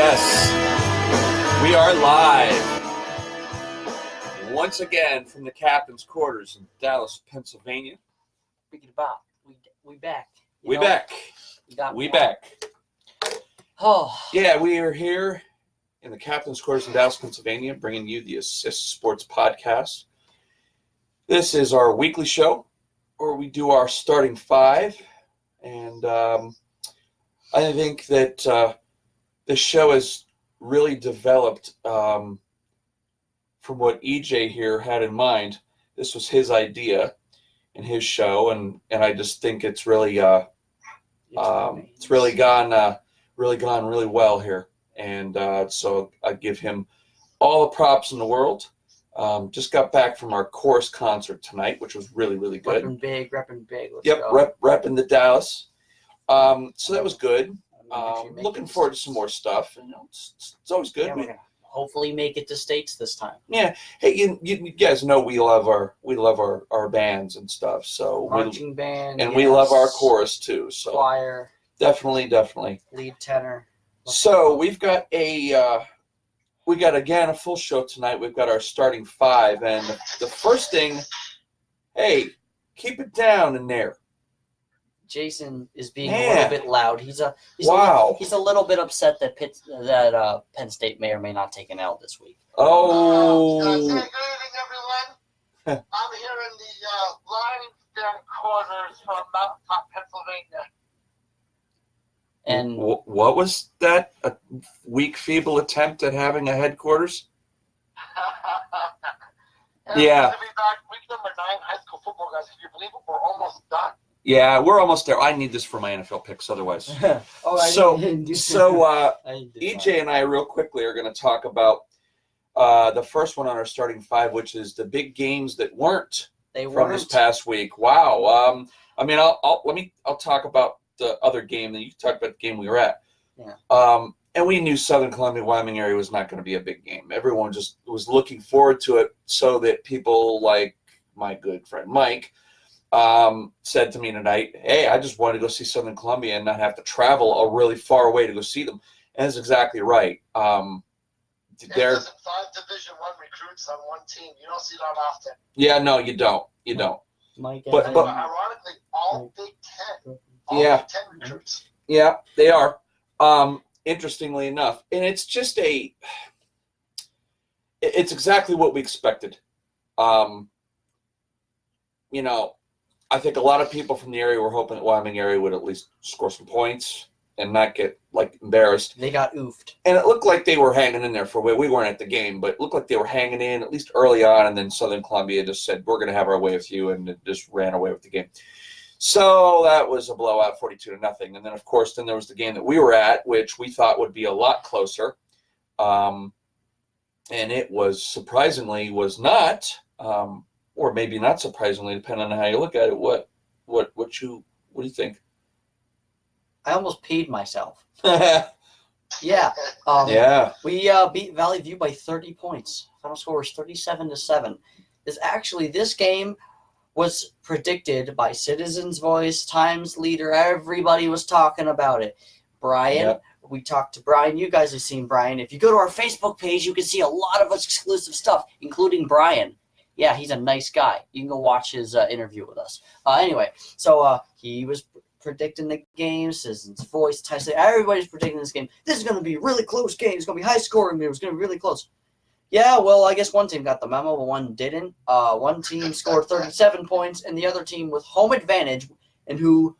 Yes, we are live once again from the captain's quarters in Dallas, Pennsylvania. Speaking about, we back. We back. Oh, Yeah, we are here in the captain's quarters in Dallas, Pennsylvania, bringing you the Assist Sports Podcast. This is our weekly show where we do our starting five, and I think that the show has really developed from what EJ here had in mind. This was his idea and his show, and I just think it's really gone really well here, and so I give him all the props in the world. Just got back from our chorus concert tonight, which was really good. repping big. Let's Yep, go. repping the Dallas. So that was good. Looking forward to some more stuff. And, it's always good. Yeah, we're gonna hopefully make it to States this time. Yeah. Hey, you guys know we love our bands and stuff. So Marching band, and we love our chorus too. So choir, definitely. lead tenor. So we've got again a full show tonight. We've got our starting five, and the first thing, hey, keep it down in there. Jason is being a little bit loud. He's a little bit upset that Penn State may or may not take an L this week. Oh. Good evening, everyone. I'm here in the limestone quarters from Mountaintop, Pennsylvania. And what was that? A weak, feeble attempt at having a headquarters? Yeah. We're going to be back week number 9, high school football, guys. Can you believe it? We're almost done. Yeah, we're almost there. I need this for my NFL picks, otherwise. EJ and I real quickly are going to talk about the first one on our starting five, which is the big games that weren't from this past week. Wow. I'll talk about the other game, then you talk about the game we were at. Yeah. And we knew Southern Columbia, Wyoming area was not going to be a big game. Everyone just was looking forward to it, so that people like my good friend Mike said to me tonight, hey, I just wanted to go see Southern Columbia and not have to travel a really far away to go see them. And that's exactly right. There's 5 Division I recruits on one team. You don't see that often. Yeah, no, you don't. Mike, but ironically, all Big Ten. All Yeah. Big Ten recruits. Yeah, they are. Interestingly enough. And it's just it's exactly what we expected. I think a lot of people from the area were hoping that Wyoming area would at least score some points and not get embarrassed. They got oofed. And it looked like they were hanging in there for a while. We weren't at the game, but it looked like they were hanging in at least early on, and then Southern Columbia just said, we're going to have our way with you, and it just ran away with the game. So that was a blowout, 42-0. And then, of course, there was the game that we were at, which we thought would be a lot closer. And it was surprisingly was not, or maybe not surprisingly, depending on how you look at it. What do you think? I almost peed myself. Yeah. Yeah. We beat Valley View by 30 points. Final score was 37-7. This game was predicted by Citizens Voice, Times Leader. Everybody was talking about it. Brian, We talked to Brian. You guys have seen Brian. If you go to our Facebook page, you can see a lot of exclusive stuff, including Brian. Yeah, he's a nice guy. You can go watch his interview with us. Anyway, so he was predicting the game. Citizens Voice, Times Leader. Everybody's predicting this game. This is going to be a really close game. It's going to be high scoring. It was going to be really close. Yeah, well, I guess one team got the memo, but one didn't. One team scored 37 points, and the other team with home advantage, and who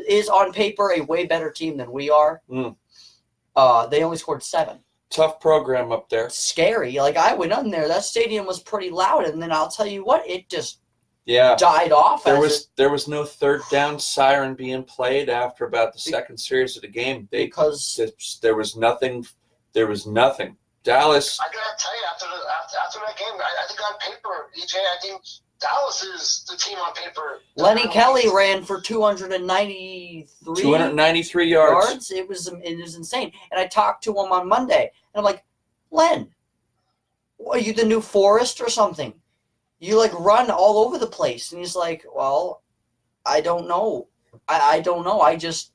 is on paper a way better team than we are, they only scored 7. Tough program up there. Scary. I went on there. That stadium was pretty loud, and then I'll tell you what, it just died off. There was no third down siren being played after about the second series of the game. Because there was nothing. Dallas. I gotta tell you, after that game, I think on paper, EJ, I think Dallas is the team on paper. Lenny Kelly ran for 293 yards. It was insane. And I talked to him on Monday, and I'm like, Len, are you the new Forrest or something? You run all over the place. And he's like, well, I don't know. I don't know. I just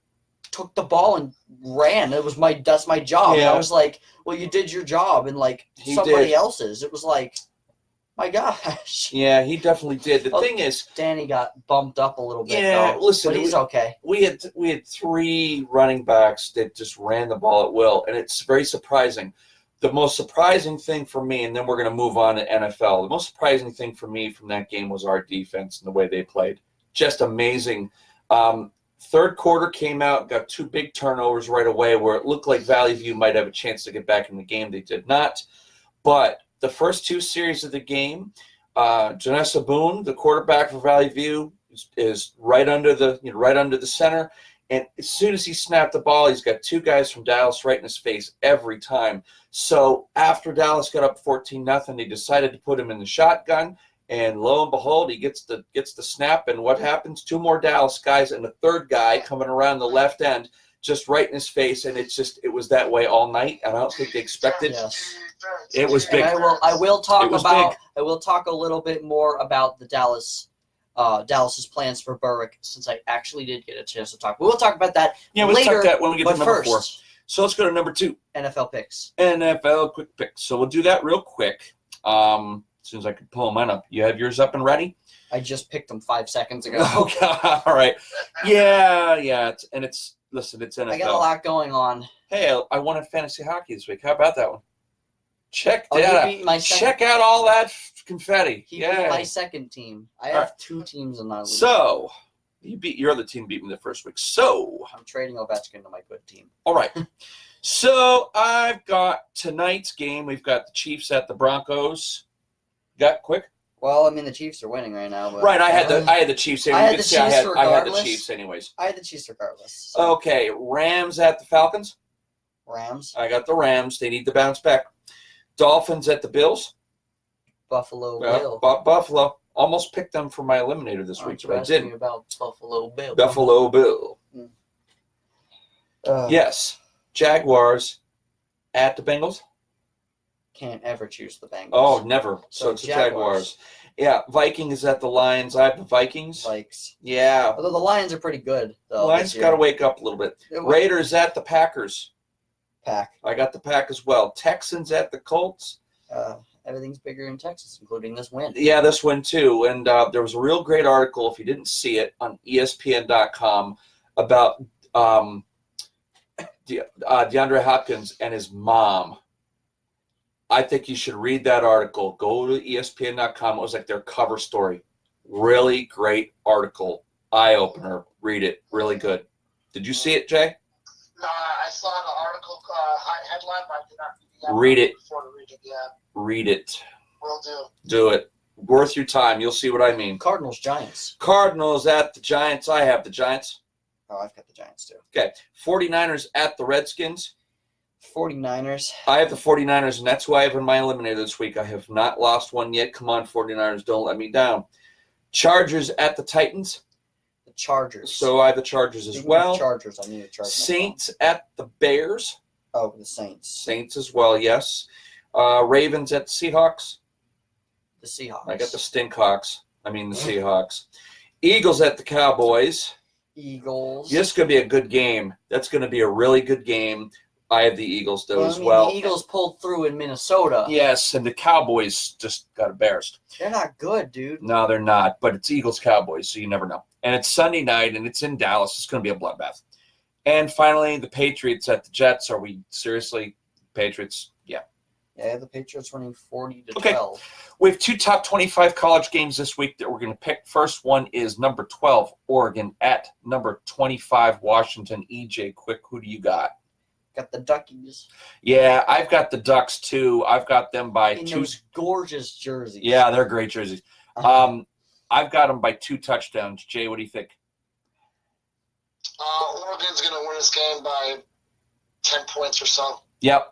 took the ball and ran. That's my job. Yeah. And I was like, well, you did your job, and like He somebody did. else's. It was like, my gosh. Yeah, he definitely did. The Well, thing is, Danny got bumped up a little bit. yeah, though, listen, but he's okay. we had 3 running backs that just ran the ball at will, and it's very surprising. The most surprising thing for me, and then we're going to move on to NFL. The most surprising thing for me from that game was our defense and the way they played. Just amazing. Third quarter came out, got 2 big turnovers right away where it looked like Valley View might have a chance to get back in the game. They did not. But the first 2 series of the game, Janessa Boone, the quarterback for Valley View, is right under the center. And as soon as he snapped the ball, he's got 2 guys from Dallas right in his face every time. So after Dallas got up 14-0, they decided to put him in the shotgun. And lo and behold, he gets the snap. And what happens? 2 more Dallas guys and the third guy coming around the left end, just right in his face. And it was that way all night. And I don't think they expected. Yes. It was big. And I will talk big. I will talk a little bit more about the Dallas's plans for Berwick, since I actually did get a chance to talk. But we'll talk about that We'll later. talk that when we get to number 4. First, So let's go to number 2. NFL picks. NFL quick picks. So we'll do that real quick. As soon as I can pull mine up. You have yours up and ready? I just picked them 5 seconds ago. Okay, all right. Yeah. It's NFL. I got a lot going on. Hey, I won in fantasy hockey this week. How about that one? Check Oh, that you beat my out. second- Check out all that confetti. He beat my second team. I have 2 teams in my league. So your other team beat me the first week. So I'm trading Ovechkin to my good team. all right. So I've got tonight's game. We've got the Chiefs at the Broncos. Got quick? Well, I mean, the Chiefs are winning right now. But Right, I had the Chiefs. I had the Chiefs I had the regardless. Chiefs anyways. I had the Chiefs regardless. So. Okay, Rams at the Falcons. Rams. I got the Rams. They need to bounce back. Dolphins at the Bills. Buffalo Bill. Buffalo. Almost picked them for my eliminator this week, but I didn't. About Buffalo Bill. Buffalo Bill. Yes. Jaguars at the Bengals. Can't ever choose the Bengals. Oh, never. So it's the Jaguars. Yeah, Vikings at the Lions. I have the Vikings. Vikes. Yeah. Although the Lions are pretty good, though. Lions got to wake up a little bit. Raiders at the Packers. Pack. I got the Pack as well. Texans at the Colts. Everything's bigger in Texas, including this win. Yeah, this win too. And there was a real great article, if you didn't see it, on ESPN.com about DeAndre Hopkins and his mom. I think you should read that article. Go to ESPN.com. It was like their cover story. Really great article. Eye-opener. Read it. Really good. Did you see it, Jay? No, I saw the article headline, but I did not read it. Before to read it, yeah. Read it. Will do. Do it. Worth your time. You'll see what I mean. Cardinals, Giants. Cardinals at the Giants. I have the Giants. Oh, I've got the Giants, too. Okay. 49ers at the Redskins. 49ers. I have the 49ers, and that's who I have in my eliminator this week. I have not lost one yet. Come on, 49ers, don't let me down. Chargers at the Titans. The Chargers. So I have the Chargers as well. Chargers. I need a Chargers. Saints at the Bears. Oh, the Saints. Saints as well, yes. Ravens at the Seahawks. The Seahawks. I got the Stinkhawks. I mean the Seahawks. Eagles at the Cowboys. Eagles. This is going to be a good game. That's going to be a really good game. I have the Eagles, though, as well. The Eagles pulled through in Minnesota. Yes, and the Cowboys just got embarrassed. They're not good, dude. No, they're not, but it's Eagles-Cowboys, so you never know. And it's Sunday night, and it's in Dallas. It's going to be a bloodbath. And finally, the Patriots at the Jets. Are we seriously Patriots? Yeah. Yeah, the Patriots winning 40-12. We have 2 top 25 college games this week that we're going to pick. First one is number 12, Oregon, at number 25, Washington. EJ, quick, who do you got? Got the Duckies. Yeah, I've got the Ducks, too. I've got them by in 2. Those gorgeous jerseys. Yeah, they're great jerseys. I've got them by 2 touchdowns. Jay, what do you think? Oregon's going to win this game by 10 points or so. Yep.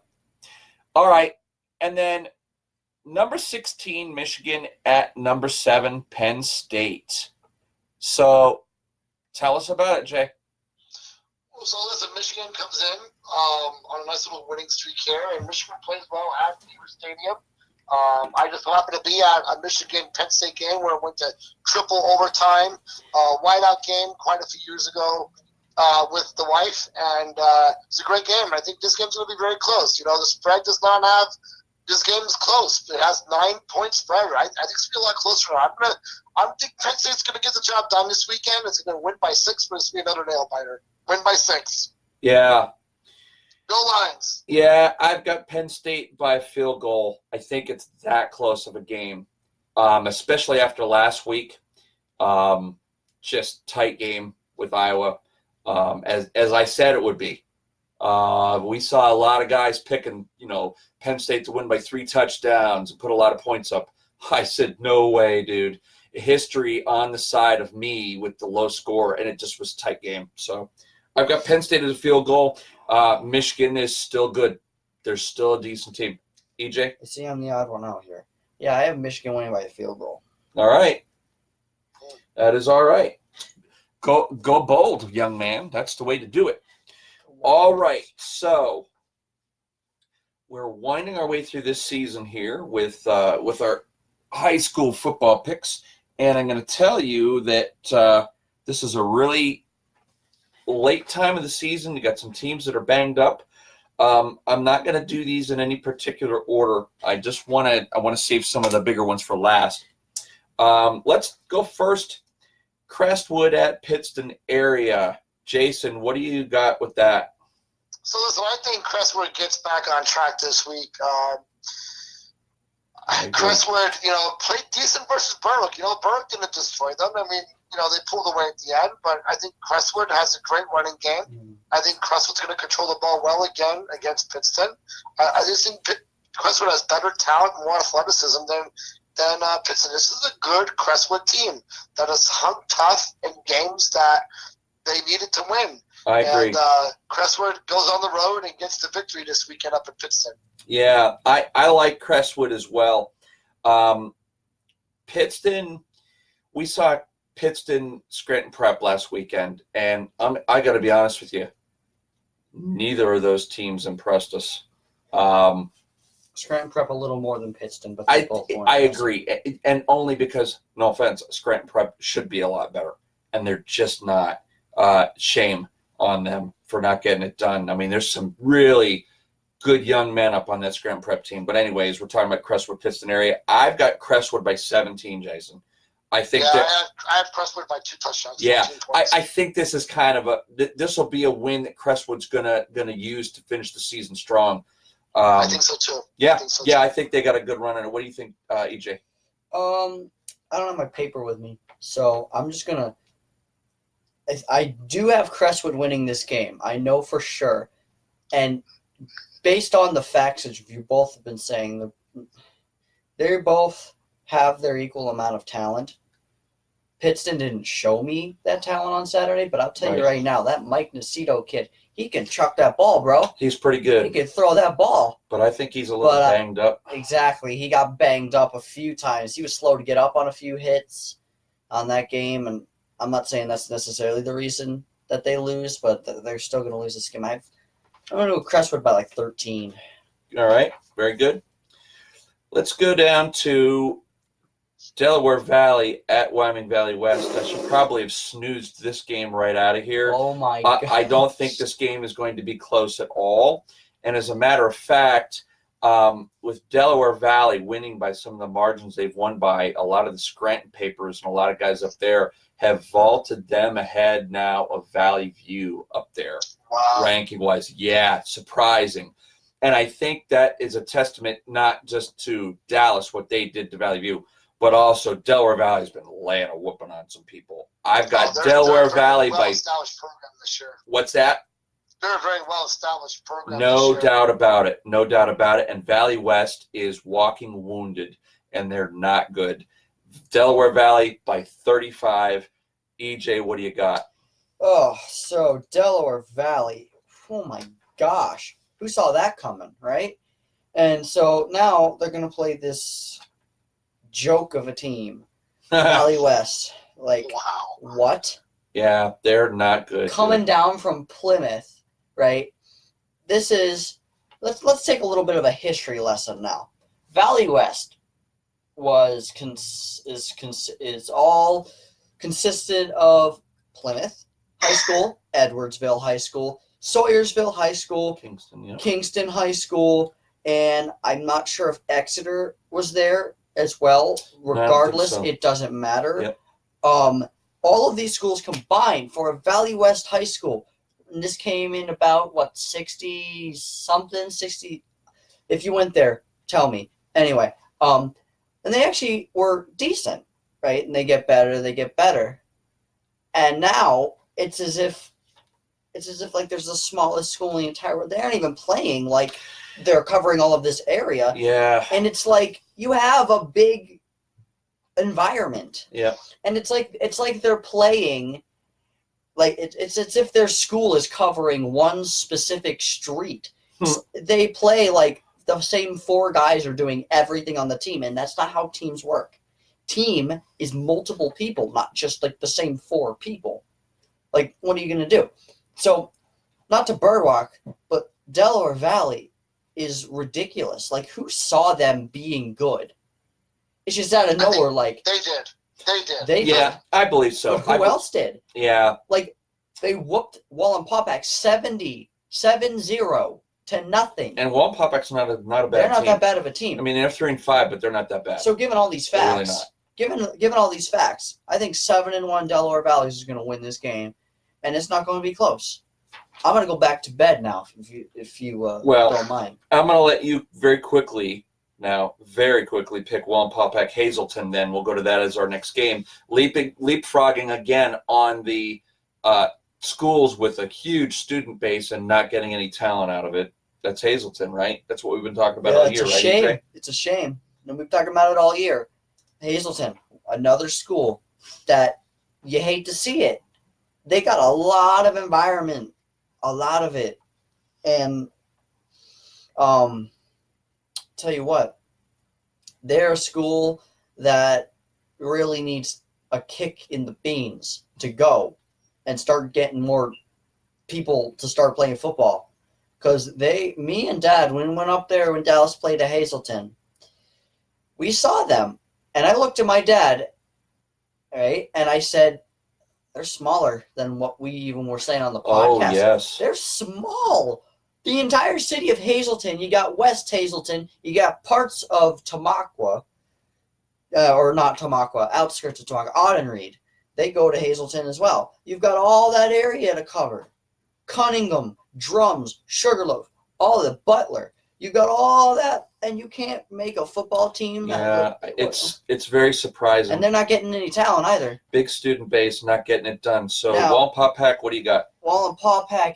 All right. And then number 16, Michigan at number 7, Penn State. So tell us about it, Jay. So listen, Michigan comes in on a nice little winning streak here, and Michigan plays well at Beaver Stadium. I just happened to be at a Michigan-Penn State game where it went to triple overtime. Whiteout game quite a few years ago. with the wife, and it's a great game. I think this game's going to be very close. You know, the spread does not have – this game is close. It has 9-point spread. I think it's going to be a lot closer. I think Penn State's going to get the job done this weekend. It's going to win by 6, but it's going to be another nail-biter. Win by 6. Yeah. Go Lions. Yeah, I've got Penn State by a field goal. I think it's that close of a game, especially after last week. Just tight game with Iowa, as I said it would be. We saw a lot of guys picking, Penn State to win by 3 touchdowns and put a lot of points up. I said, no way, dude. History on the side of me with the low score, and it just was a tight game. So I've got Penn State as a field goal. Michigan is still good. They're still a decent team. EJ? I see I'm the odd one out here. Yeah, I have Michigan winning by a field goal. All right. That is all right. Go bold, young man. That's the way to do it. All right. So we're winding our way through this season here with our high school football picks. And I'm going to tell you that this is a really late time of the season. You got some teams that are banged up. I'm not going to do these in any particular order. I want to save some of the bigger ones for last. Let's go first. Crestwood at Pittston area. Jason, what do you got with that? So listen, I think Crestwood gets back on track this week. Crestwood, played decent versus Berwick. Berwick didn't destroy them. I mean, they pulled away at the end, but I think Crestwood has a great running game. I think Crestwood's going to control the ball well again against Pittston. I just think Crestwood has better talent and more athleticism than Pittston. This is a good Crestwood team that has hung tough in games that they needed to win. I agree. And Crestwood goes on the road and gets the victory this weekend up in Pittston. Yeah, I like Crestwood as well. Pittston, we saw Pittston Scranton Prep last weekend, and I got to be honest with you, neither of those teams impressed us. Scranton Prep a little more than Pittston, but I agree, and only because, no offense, Scranton Prep should be a lot better, and they're just not. Shame on them for not getting it done. I mean, there's some really good young men up on that Scranton Prep team. But anyways, we're talking about Crestwood, Pittston area. I've got Crestwood by 17, Jason. I think I have Crestwood by 2 touchdowns. Yeah, I think this is kind of this will be a win that Crestwood's gonna use to finish the season strong. I think so too. Yeah, I think they got a good run in it. What do you think, EJ? I don't have my paper with me, so I'm just gonna. I do have Crestwood winning this game. I know for sure, and based on the facts that you both have been saying, they both have their equal amount of talent. Pittston didn't show me that talent on Saturday, but I'll tell you right now, that Mike Nacito kid, he can chuck that ball, bro. He's pretty good. He can throw that ball. But I think he's a little banged up. Exactly. He got banged up a few times. He was slow to get up on a few hits on that game, and I'm not saying that's necessarily the reason that they lose, but they're still going to lose this game. I'm going to go Crestwood by like 13. All right. Very good. Let's go down to Delaware Valley at Wyoming Valley West. I should probably have snoozed this game right out of here. Oh, my God. I don't think this game is going to be close at all. And as a matter of fact, with Delaware Valley winning by some of the margins they've won by, a lot of the Scranton papers and a lot of guys up there have vaulted them ahead now of Valley View up there, ranking-wise. Yeah, surprising. And I think that is a testament not just to Dallas, what they did to Valley View, but also Delaware Valley's been laying a whooping on some people. I've got Delaware Valley by – established program this year. What's that? They're a very well-established program. No doubt about it. No doubt about it. And Valley West is walking wounded, and they're not good. Delaware Valley by 35. EJ, what do you got? Oh, so Delaware Valley. Oh, my gosh. Who saw that coming, right? And so now they're going to play this joke of a team, Valley West. Like, wow. What? Yeah, they're not good. Coming down from Plymouth, right? This is let's take a little bit of a history lesson now. Valley West is all consisted of Plymouth, High School, Edwardsville High School, Sawyersville High School, Kingston High School, and I'm not sure if Exeter was there as well. Regardless, so. It doesn't matter. Yep. All of these schools combined for a Valley West High School. And this came in about, 60-something? 60. If you went there, tell me. Anyway, and they actually were decent, right? And they get better. And now it's as if like there's the smallest school in the entire world. They aren't even playing like they're covering all of this area. Yeah. And it's like you have a big environment. Yeah. And it's like they're playing like it's as if their school is covering one specific street. They play like the same 4 guys are doing everything on the team, and that's not how teams work. Team is multiple people, not just like the same 4 people. Like, what are you going to do? So, not to birdwalk, but Delaware Valley is ridiculous. Like, who saw them being good? It's just out of nowhere. Like they did. Yeah, I believe so. Who else did? Yeah. Like, they whooped Wallenpaupack 70-0 to nothing. And Wallenpaupack's not a bad team. They're not that bad of a team. I mean, they're 3-5, but they're not that bad. So, given all these facts, Really not. given all these facts, I think 7-1 Delaware Valley is going to win this game, and it's not going to be close. I'm going to go back to bed now, if you don't mind. I'm going to let you very quickly pick Wallenpaupack Hazelton. Then we'll go to that as our next game. Leapfrogging again on the schools with a huge student base and not getting any talent out of it. That's Hazelton, right? That's what we've been talking about all year, right? Shame. It's a shame. And we've been talking about it all year. Hazelton, another school that you hate to see it. They got a lot of environment, a lot of it. And tell you what, they're a school that really needs a kick in the beans to go and start getting more people to start playing football. Because me and Dad, when we went up there when Dallas played at Hazelton, we saw them. And I looked at my dad, right, and I said, they're smaller than what we even were saying on the podcast. Oh, yes. They're small. The entire city of Hazelton, you got West Hazelton, you got parts of Tamaqua, or not Tamaqua, outskirts of Tamaqua, Audenried. They go to Hazelton as well. You've got all that area to cover. Cunningham, Drums, Sugarloaf, all of the Butler. You got all that, and you can't make a football team. Yeah, it's very surprising. And they're not getting any talent either. Big student base, not getting it done. So, Now, Wallenpaupack, what do you got? Wallenpaupack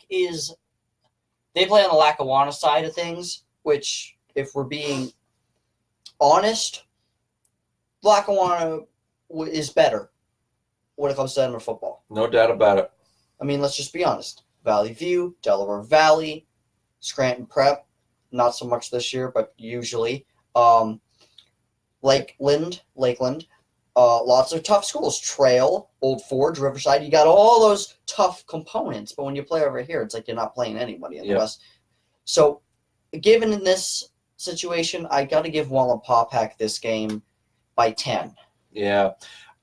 they play on the Lackawanna side of things, which, if we're being honest, Lackawanna is better when it comes to Denver football. No doubt about it. I mean, let's just be honest. Valley View, Delaware Valley, Scranton Prep, not so much this year, but usually. Lakeland, lots of tough schools. Trail, Old Forge, Riverside. You got all those tough components, but when you play over here, it's like you're not playing anybody in the West. So, given in this situation, I got to give Wallenpaupack this game by 10. Yeah.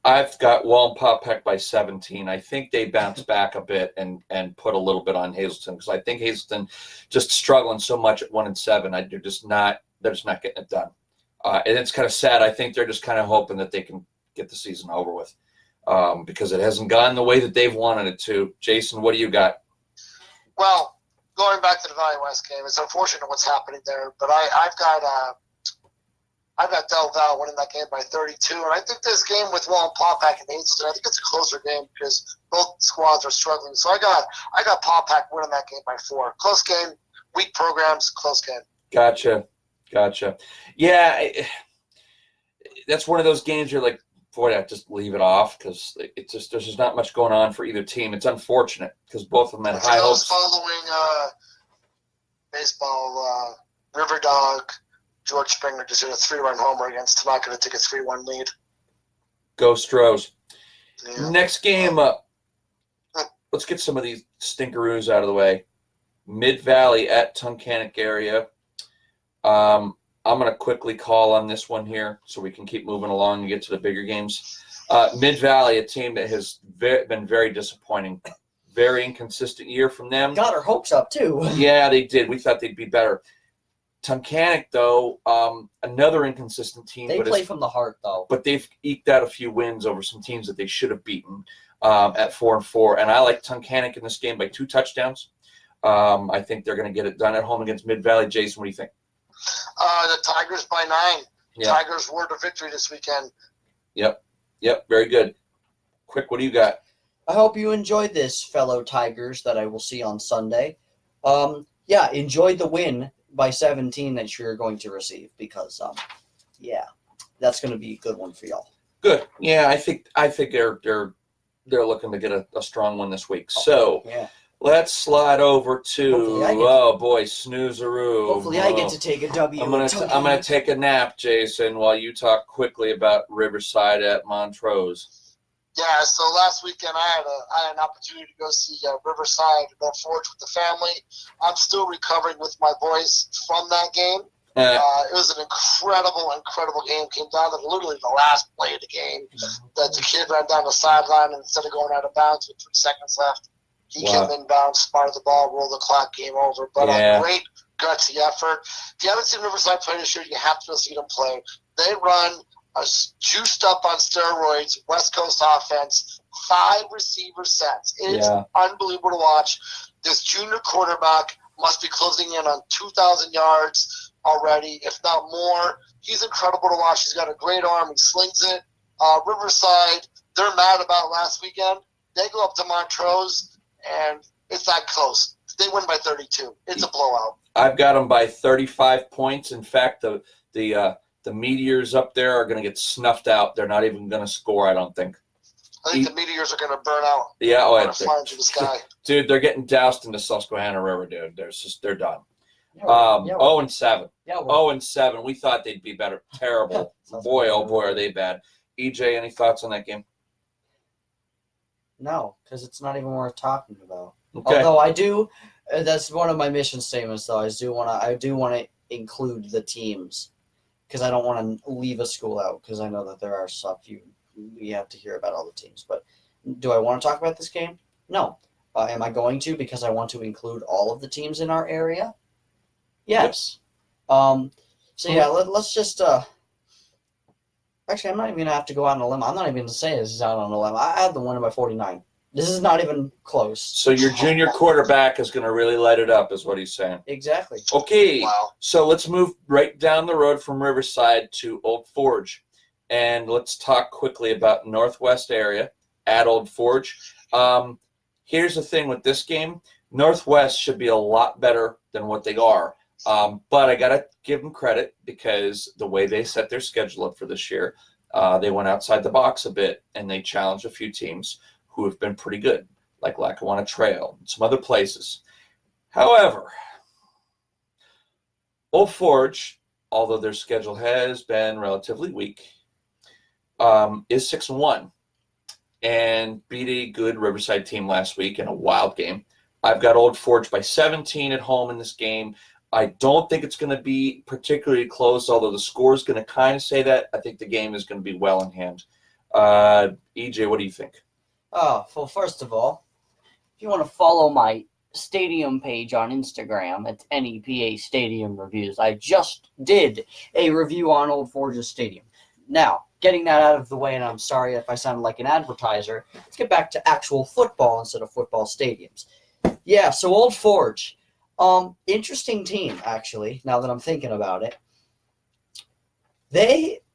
I've got Wallenpaupack by 17. I think they bounce back a bit and put a little bit on Hazelton because I think Hazelton just struggling so much at 1-7. They're just not getting it done. And it's kind of sad. I think they're just kind of hoping that they can get the season over with because it hasn't gone the way that they've wanted it to. Jason, what do you got? Well, going back to the Valley West game, it's unfortunate what's happening there, but I've got Del Val winning that game by 32, and I think this game with Wallenpaupack and Hazelton, I think it's a closer game because both squads are struggling. So I got Paupack winning that game by 4. Close game, weak programs, close game. Gotcha. Yeah, that's one of those games you're like, boy, I just leave it off because there's just not much going on for either team. It's unfortunate because both of them had high hopes. Following baseball, River Dog, George Springer just hit a 3-run homer against Tamaqua to take a 3-1 lead. Go Stros. Yeah. Next game, let's get some of these stinkeroos out of the way. Mid-Valley at Tunkhannock area. I'm going to quickly call on this one here so we can keep moving along and get to the bigger games. Mid-Valley, a team that has been very disappointing. very inconsistent year from them. Got our hopes up, too. Yeah, they did. We thought they'd be better. Tunkhannock, though, another inconsistent team. They play from the heart, though. But they've eked out a few wins over some teams that they should have beaten at 4-4. And I like Tunkhannock in this game by 2 touchdowns. I think they're going to get it done at home against Mid-Valley. Jason, what do you think? The Tigers by 9. Yeah. Tigers were to victory this weekend. Yep, very good. Quick, what do you got? I hope you enjoyed this, fellow Tigers, that I will see on Sunday. Enjoyed the win by 17 that you're going to receive because, that's going to be a good one for y'all. Good. Yeah, I think they're looking to get a strong one this week. So let's slide over to Snoozeroo. Hopefully, I get to take a W. I'm gonna take a nap, Jason, while you talk quickly about Riverside at Montrose. Yeah, so last weekend I had an opportunity to go see Riverside and North Forge with the family. I'm still recovering with my voice from that game. It was an incredible game. Came down to literally the last play of the game. That the kid ran down the sideline, and instead of going out of bounds with 3 seconds left, he came inbound, spotted the ball, rolled the clock, game over. But a great, gutsy effort. If you haven't seen Riverside play this year, you have to go see them play. They run a juiced up on steroids West Coast offense, 5 receiver sets. It's unbelievable to watch. This junior quarterback must be closing in on 2,000 yards already, if not more. He's incredible to watch. He's got a great arm. He slings it. Riverside, they're mad about last weekend. They go up to Montrose, and it's that close. They win by 32. It's a blowout. I've got them by 35 points. In fact, the Meteors up there are going to get snuffed out. They're not even going to score, I don't think. I think the Meteors are going to burn out. Yeah, flying through the sky. Dude, they're getting doused in the Susquehanna River, dude. They're done. 0-7. 0-7. We thought they'd be better. Terrible. Boy, oh boy, are they bad. EJ, any thoughts on that game? No, because it's not even worth talking about. Okay. Although I do, that's one of my mission statements. Though I do want to include the teams because I don't want to leave a school out because I know that there are stuff we have to hear about all the teams. But do I want to talk about this game? No. Am I going to because I want to include all of the teams in our area? Yes. Yep. Let's just. Actually, I'm not even going to have to go out on a limb. I'm not even going to say this is out on a limb. I had them winning by 49. This is not even close. So your junior quarterback is going to really light it up, is what he's saying. Exactly. Okay. Wow. So let's move right down the road from Riverside to Old Forge. And let's talk quickly about Northwest area at Old Forge. Here's the thing with this game. Northwest should be a lot better than what they are. But I got to give them credit because the way they set their schedule up for this year, they went outside the box a bit and they challenged a few teams who have been pretty good, like Lackawanna Trail and some other places. However, Old Forge, although their schedule has been relatively weak, is 6-1 and beat a good Riverside team last week in a wild game. I've got Old Forge by 17 at home in this game. I don't think it's going to be particularly close, although the score is going to kind of say that. I think the game is going to be well in hand. EJ, what do you think? Oh, well, first of all, if you want to follow my stadium page on Instagram, it's NEPA Stadium Reviews. I just did a review on Old Forge's stadium. Now, getting that out of the way, and I'm sorry if I sounded like an advertiser, let's get back to actual football instead of football stadiums. Yeah, so Old Forge. Interesting team, actually, now that I'm thinking about it.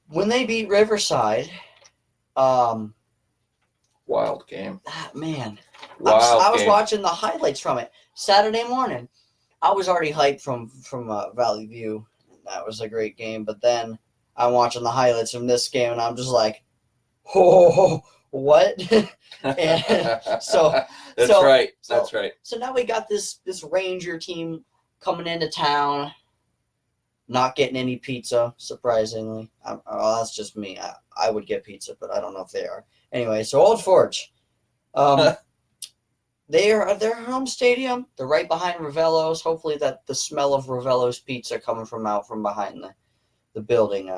When they beat Riverside, wild game. Man. Wild I was game. watching the highlights from it Saturday morning. I was already hyped from Valley View. That was a great game, but then I'm watching the highlights from this game, and I'm just like, oh, what? That's right. So now we got this Ranger team coming into town, not getting any pizza, surprisingly. That's just me. I would get pizza, but I don't know if they are. Anyway, so Old Forge. Their home stadium, they're right behind Ravello's. Hopefully that the smell of Ravello's pizza coming from out from behind the building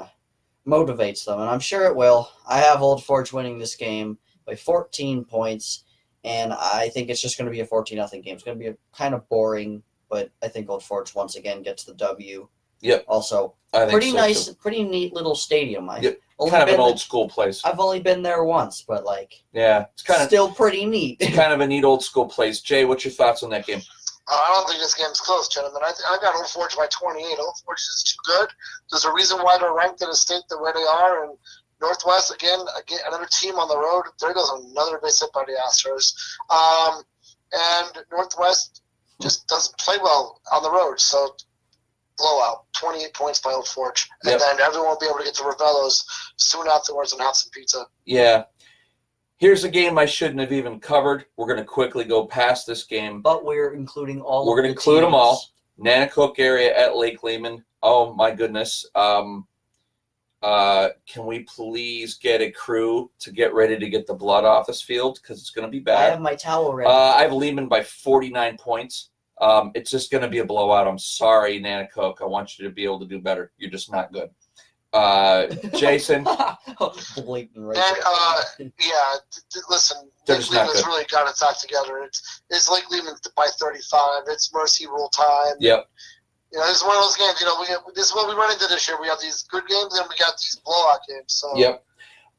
motivates them, and I'm sure it will. I have Old Forge winning this game by 14 points, And I think it's just going to be a 14-0 game. It's going to be kind of boring, but I think Old Forge once again gets the W. Yep. Also, I think pretty so, nice, too. pretty neat little stadium. Yep. Kind of an old school place. I've only been there once, but yeah, it's kind of still pretty neat. It's kind of a neat old school place. Jay, what's your thoughts on that game? I don't think this game's close, gentlemen. I got Old Forge by 28. Old Forge is too good. There's a reason why they're ranked in a state the way they are. And Northwest, again, another team on the road. There goes another base hit by the Astros. And Northwest just doesn't play well on the road. So blowout, 28 points by Old Forge. And then everyone will be able to get to Ravello's soon afterwards and have some pizza. Yeah. Here's a game I shouldn't have even covered. We're going to quickly go past this game. But we're including all We're going to include them all. Nanacook area at Lake Lehman. Oh, my goodness. Can we please get a crew to get ready to get the blood off this field? Because it's going to be bad. I have my towel ready. I have Lehman by 49 points. It's just going to be a blowout. I'm sorry, Nanacook. I want you to be able to do better. You're just not good. Jason? Blatant listen, They're Lake just not Lehman's good. really got its act together. It's Lake Lehman by 35. It's mercy rule time. Yep. It's one of those games. This is what we run into this year. We have these good games, and we got these blowout games. So yep.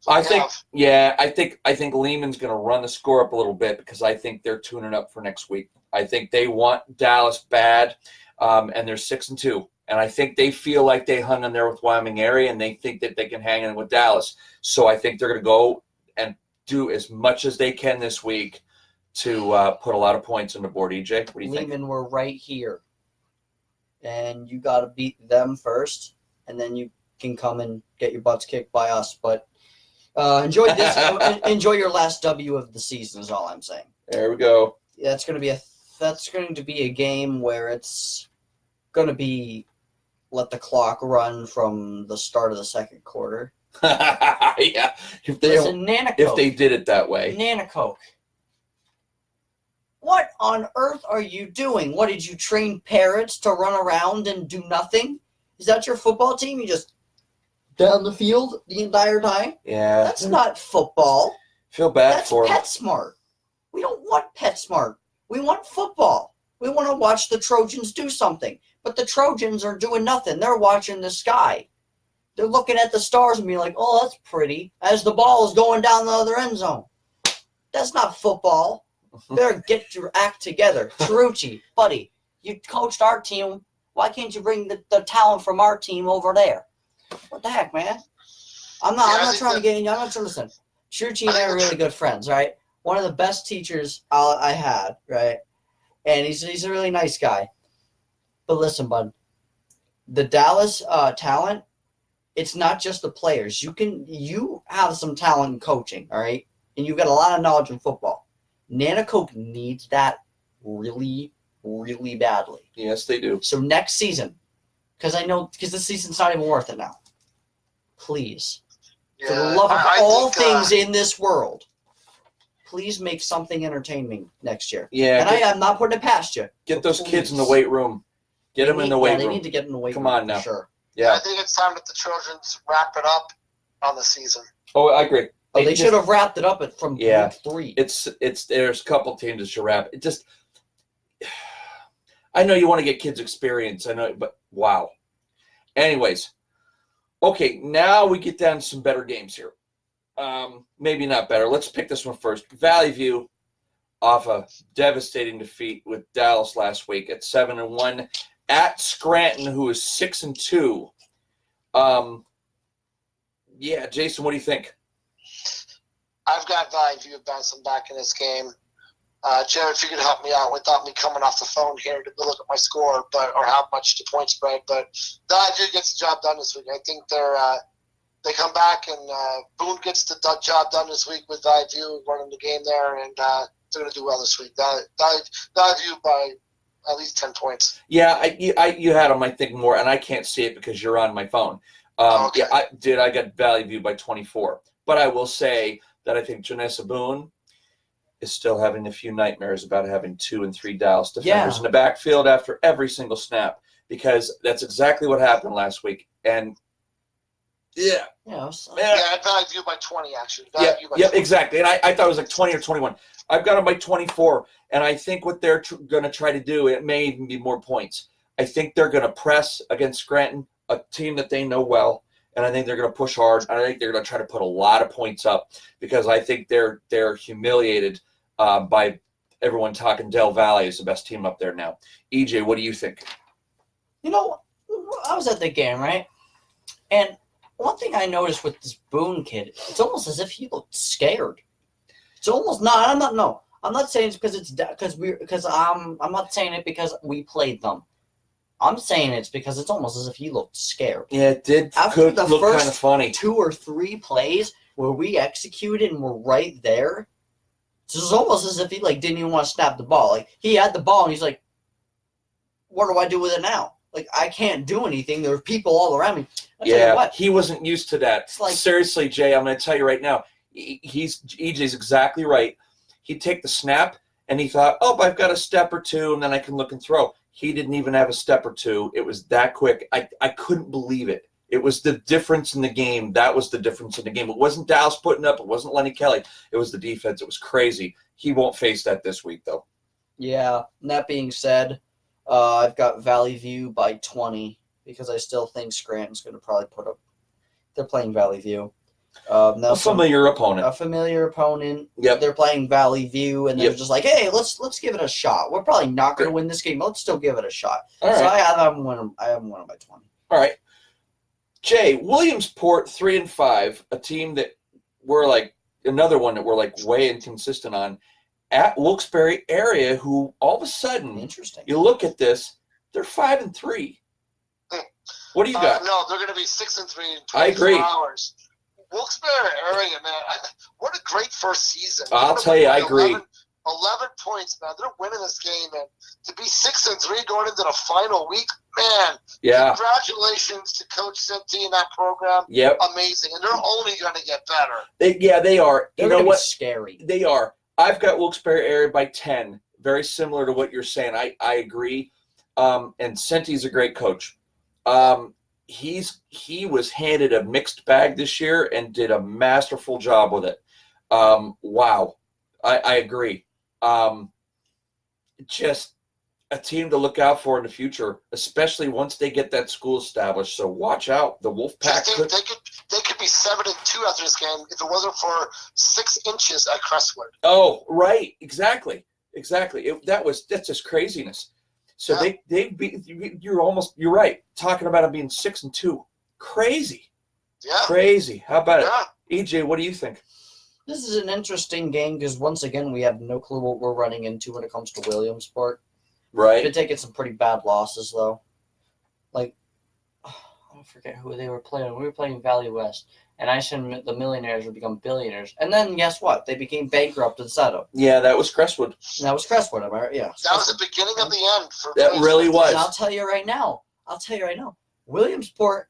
I think Lehman's going to run the score up a little bit because I think they're tuning up for next week. I think they want Dallas bad, and they're 6-2. And I think they feel like they hung in there with Wyoming area, and they think that they can hang in with Dallas. So I think they're going to go and do as much as they can this week to put a lot of points on the board. EJ, what do you think? Lehman were right here. And you got to beat them first, and then you can come and get your butts kicked by us. But enjoy this. Enjoy your last W of the season is all I'm saying. There we go. Yeah, that's going to be a game where it's going to be let the clock run from the start of the second quarter. Yeah. If they did it that way. Nanacoke. What on earth are you doing? What, did you train parrots to run around and do nothing? Is that your football team? You just down the field the entire time? Yeah. That's not football. Feel bad That's for them. PetSmart. We don't want PetSmart. We want football. We want to watch the Trojans do something. But the Trojans are doing nothing. They're watching the sky. They're looking at the stars and being like, oh, that's pretty, as the ball is going down the other end zone. That's not football. Better get your act together. Tarucci, buddy, you coached our team. Why can't you bring the talent from our team over there? What the heck, man? I'm not trying to get in. I'm not trying to listen. Tarucci and I are really good friends, right? One of the best teachers I had, right? And he's a really nice guy. But listen, bud, the Dallas talent, it's not just the players. You have some talent in coaching, all right? And you've got a lot of knowledge in football. Nanacoke needs that really, really badly. Yes, they do. So next season, because this season's not even worth it now. Please, for the love of all things in this world, please make something entertaining next year. Yeah. And I'm not putting it past you. Get those kids in the weight room. Get them in the weight room. They need to get in the weight room. Come on now. For sure. Yeah. I think it's time that the Trojans wrap it up on the season. Oh, I agree. They should have wrapped it up from week 3. It's there's a couple teams that should wrap. It just, I know you want to get kids experience. I know, but wow. Anyways, okay, now we get down to some better games here. Maybe not better. Let's pick this one first. Valley View off a devastating defeat with Dallas last week at 7-1 at Scranton, who is 6-2. Yeah, Jason, what do you think? I've got Valley View bouncing back in this game. Jared, if you could help me out without me coming off the phone here to look at my score, or how much the point spread. But Valley View gets the job done this week. I think they come back and Boone gets the job done this week with Valley View running the game there, and they're going to do well this week. Valley View by at least 10 points. Yeah, you had them, I think, more, and I can't see it because you're on my phone. Okay. Yeah, I got Valley View by 24. But I will say that I think Janessa Boone is still having a few nightmares about having 2 and 3 Dallas defenders in the backfield after every single snap, because that's exactly what happened last week. And I had Valley View by 20, actually. Yeah, exactly. And I thought it was like 20 or 21. I've got them by 24, and I think what they're going to try to do, it may even be more points. I think they're going to press against Scranton, a team that they know well, and I think they're going to push hard. And I think they're going to try to put a lot of points up because I think they're humiliated by everyone talking Del Valle is the best team up there now. EJ, what do you think? You know, I was at the game, right? And one thing I noticed with this Boone kid, it's almost as if he looked scared. It's almost not. I'm not saying it's because I'm not saying it because we played them. I'm saying it's because it's almost as if he looked scared. Yeah, it did. After the look first kind of funny. 2 or 3 plays where we executed and were right there, it's almost as if he didn't even want to snap the ball. Like he had the ball and he's like, "What do I do with it now? Like I can't do anything. There are people all around me." I'll tell you what, He wasn't used to that. Seriously, Jay, I'm going to tell you right now. EJ's exactly right. He'd take the snap and he thought, "Oh, I've got a step or two, and then I can look and throw." He didn't even have a step or two. It was that quick. I couldn't believe it. It was the difference in the game. That was the difference in the game. It wasn't Dallas putting up. It wasn't Lenny Kelly. It was the defense. It was crazy. He won't face that this week, though. Yeah. And that being said, I've got Valley View by 20 because I still think Scranton's going to probably put up. They're playing Valley View. Now a familiar opponent. A familiar opponent. Yep. They're playing Valley View, and they're just like, "Hey, let's give it a shot. We're probably not going to win this game, but let's still give it a shot." All right. So I have them winning by 20. All right. Jay, Williamsport 3-5, a team that we're another one that we're way inconsistent on, at Wilkes-Barre area, who all of a sudden, Interesting. You look at this, they're 5-3. What do you got? No, they're going to be 6-3 in 24 I agree. hours. Wilkes-Barre area, man, what a great first season. I'll tell you, I agree. 11 points, man. They're winning this game, and to be 6-3 going into the final week, man. Yeah. Congratulations to Coach Cinti and that program. Yep. Amazing, and they're only going to get better. They are. They're you know what? Scary. They are. I've got Wilkes-Barre area by 10. Very similar to what you're saying. I agree. And Cinti's a great coach. He was handed a mixed bag this year and did a masterful job with it. Wow. I agree. Just a team to look out for in the future, especially once they get that school established. So watch out. The Wolfpack they could be 7-2 after this game if it wasn't for 6 inches at Crestwood. Oh, right. Exactly. That's just craziness. So yeah. they beat you're right. Talking about it being 6-2. Crazy. Yeah. Crazy. How about it? EJ, what do you think? This is an interesting game because once again we have no clue what we're running into when it comes to Williamsport. Right. We've been taking some pretty bad losses though. I forget who they were playing. We were playing Valley West. And I said the millionaires would become billionaires. And then guess what? They became bankrupt instead of. Yeah, that was Crestwood. That was Crestwood, am I right? Yeah. That was the beginning of the end. That really was. And I'll tell you right now. Williamsport,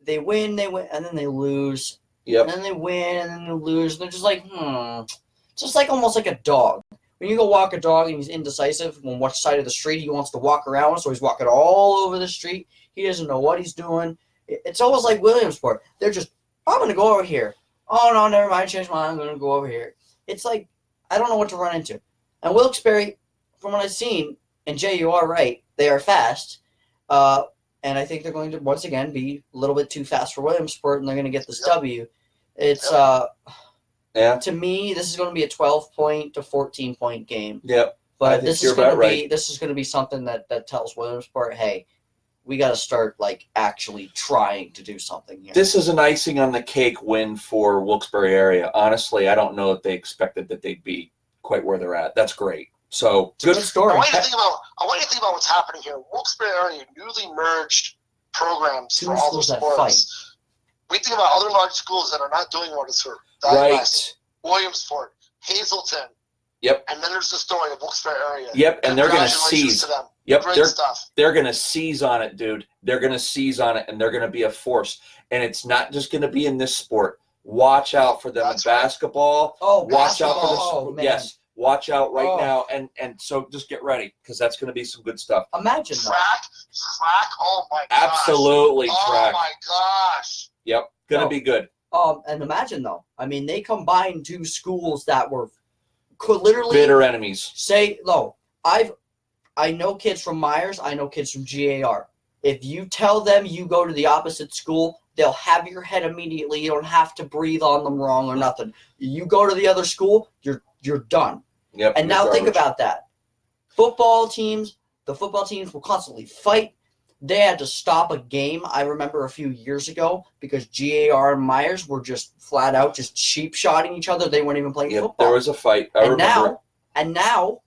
they win, and then they lose. Yep. And then they win, and then they lose. And they're just like, Just almost like a dog. When you go walk a dog and he's indecisive on which side of the street he wants to walk around, so he's walking all over the street. He doesn't know what he's doing. It's almost like Williamsport. They're just, I'm going to go over here. Oh, no, never mind. Change my mind. I'm going to go over here. It's like, I don't know what to run into. And Wilkes-Barre, from what I've seen, and Jay, you are right, they are fast. And I think they're going to, once again, be a little bit too fast for Williamsport, and they're going to get this W. It's, to me, this is going to be a 12-point to 14-point game. Yep. But this is going to be something that tells Williamsport, hey, we got to start actually trying to do something here. This is an icing on the cake win for Wilkes-Barre area. Honestly, I don't know that they expected that they'd be quite where they're at. That's great. So good story. I want you to think about what's happening here. Wilkes-Barre area newly merged programs for all those sports. We think about other large schools that are not doing what it's for. Right. Williamsport, Hazleton. Yep. And then there's the story of Wilkes-Barre area. Yep. And they're going to seize. To them. Yep. Great stuff. They're going to seize on it, dude. They're going to seize on it, and they're going to be a force. And it's not just going to be in this sport. Watch out for them in basketball. Oh, watch out for this. Oh, man. Yes. Watch out right now, and so just get ready because that's going to be some good stuff. Imagine track. Oh my gosh. Absolutely, track. Oh my gosh. Yep, gonna be good. And imagine though, I mean, they combined two schools that were could literally bitter enemies. say, no, I know kids from Myers. I know kids from GAR. If you tell them you go to the opposite school, they'll have your head immediately. You don't have to breathe on them wrong or nothing. You go to the other school, you're done. Yep. And now think about that. The football teams will constantly fight. They had to stop a game, I remember a few years ago, because GAR and Myers were just flat out just cheap-shotting each other. They weren't even playing football. There was a fight. I remember. Now,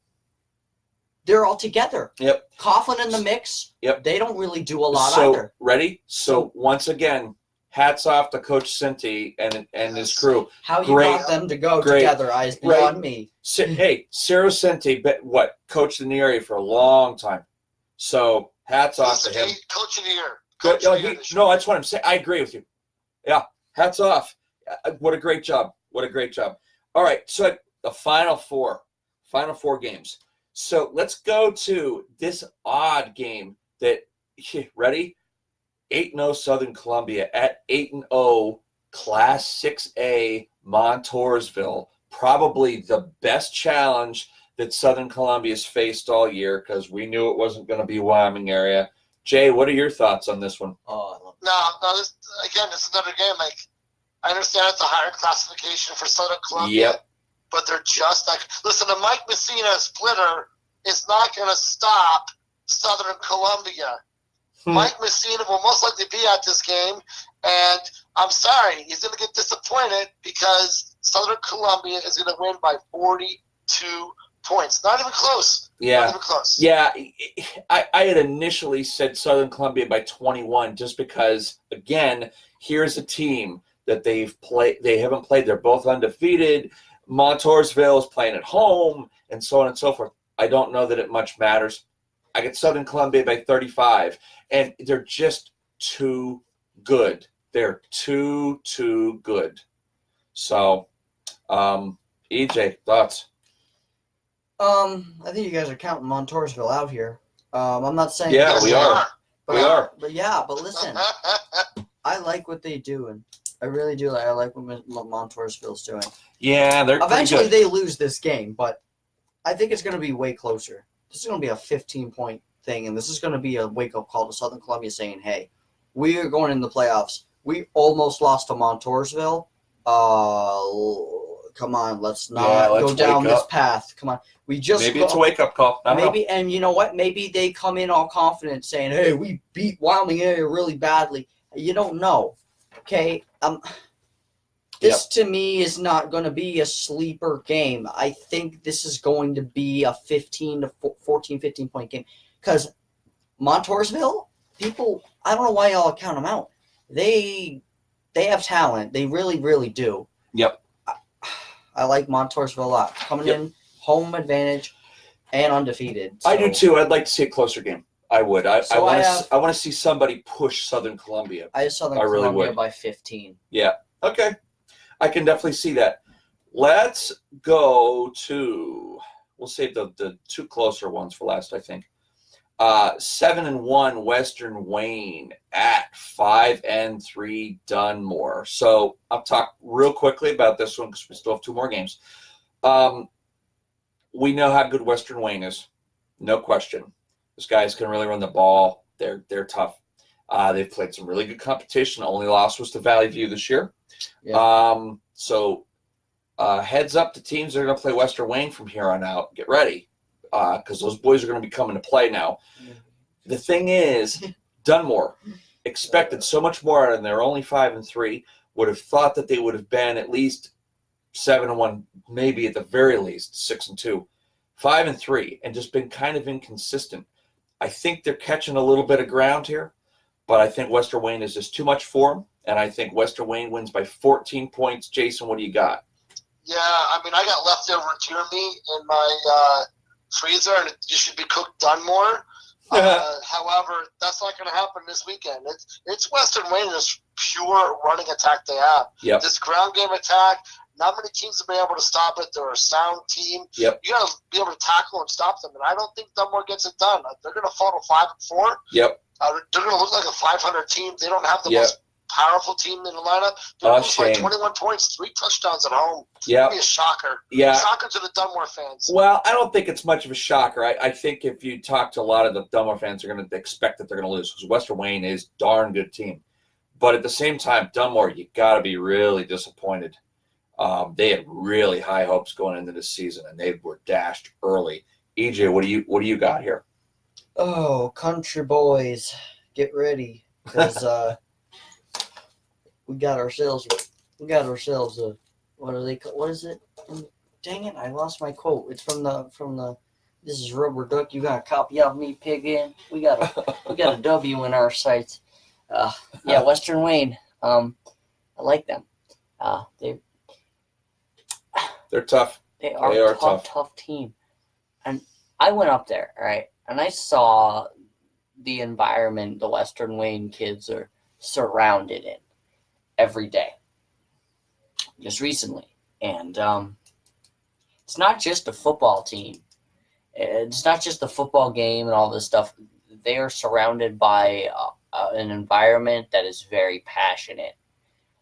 they're all together. Yep. Coughlin in the mix. Yep. They don't really do a lot either. Ready? So once again, hats off to Coach Cinti and his crew. How you got them to go together is beyond me. Hey, Sarah Cinti, coached in the area for a long time. So hats off to him. Coach of the year. No, that's what I'm saying. I agree with you. Yeah, hats off. What a great job. What a great job. All right, so the final four games. So let's go to this odd game that, ready? 8-0 Southern Columbia at 8-0 Class 6A Montoursville. Probably the best challenge that Southern Columbia's faced all year because we knew it wasn't going to be Wyoming area. Jay, what are your thoughts on this one? This is another game. Like, I understand it's a higher classification for Southern Columbia. Yep. But they're just like, listen, the Mike Messina splitter is not going to stop Southern Columbia. Mike Messina will most likely be at this game, and I'm sorry, he's going to get disappointed because Southern Columbia is going to win by 42 points. Not even close. Yeah. Not even close. Yeah, I had initially said Southern Columbia by 21 just because, again, here's a team that they haven't played. They're both undefeated. Montoursville is playing at home, and so on and so forth. I don't know that it much matters. I get Southern Columbia by 35, and they're just too good. They're too good. So, EJ, thoughts? I think you guys are counting Montoursville out here. I'm not saying. Yeah, we are. But listen, I like what they do, and I really do. I like what Montoursville's doing. Yeah, they're eventually they lose this game, but I think it's going to be way closer. This is going to be a 15-point thing, and this is going to be a wake-up call to Southern Columbia saying, hey, we are going in the playoffs. We almost lost to Montoursville. Come on, let's not go down this path. Come on. Maybe it's a wake-up call. And you know what? Maybe they come in all confident saying, hey, we beat Wyoming area really badly. You don't know. Okay? This to me is not going to be a sleeper game. I think this is going to be a 15 point game. Because Montoursville, people, I don't know why y'all count them out. They have talent. They really, really do. Yep. I like Montoursville a lot. Coming in, home advantage, and undefeated. So. I do too. I'd like to see a closer game. I would. I want to see somebody push Southern Columbia. I have Southern Columbia by 15. Yeah. Okay. I can definitely see that. Let's go to, we'll save the two closer ones for last, I think. 7-1 Western Wayne at 5-3 Dunmore. So I'll talk real quickly about this one because we still have two more games. We know how good Western Wayne is. No question. These guys can really run the ball. They're tough. They've played some really good competition. Only loss was to Valley View this year. Yeah. So heads up to teams that are going to play Western Wayne from here on out. Get ready because those boys are going to be coming to play now. The thing is, Dunmore expected so much more out of them. They're only 5-3. Would have thought that they would have been at least 7-1, maybe at the very least 6-2. 5-3, and just been kind of inconsistent. I think they're catching a little bit of ground here, but I think Western Wayne is just too much for them, and I think Western Wayne wins by 14 points. Jason, what do you got? Yeah, I mean, I got leftover Jeremy in my freezer, and you should be cooked Dunmore. However, that's not going to happen this weekend. It's Western Wayne, this pure running attack they have. Yep. This ground game attack, not many teams have been able to stop it. They're a sound team. Yep. You got to be able to tackle and stop them, and I don't think Dunmore gets it done. They're going to fall to 5-4. Yep. They're going to look like a 500 team. They don't have the most powerful team in the lineup. Like 21 points, 3 touchdowns at home. Yeah. It'd be a shocker. Yeah. Shocker to the Dunmore fans. Well, I don't think it's much of a shocker. I think if you talk to a lot of the Dunmore fans, they're going to expect that they're going to lose because Western Wayne is a darn good team. But at the same time, Dunmore, you got to be really disappointed. They had really high hopes going into this season, and they were dashed early. EJ, what do you got here? Oh, country boys, get ready, because we got ourselves a what is it? Dang it, I lost my quote. It's from the this is Rubber Duck. You got a copy of me, pig in. We got a W in our sights. Yeah, Western Wayne. I like them. They're tough. They are a tough team. And I went up there, all right, and I saw the environment the Western Wayne kids are surrounded in every day, just recently. And it's not just a football team. It's not just a football game and all this stuff. They are surrounded by an environment that is very passionate.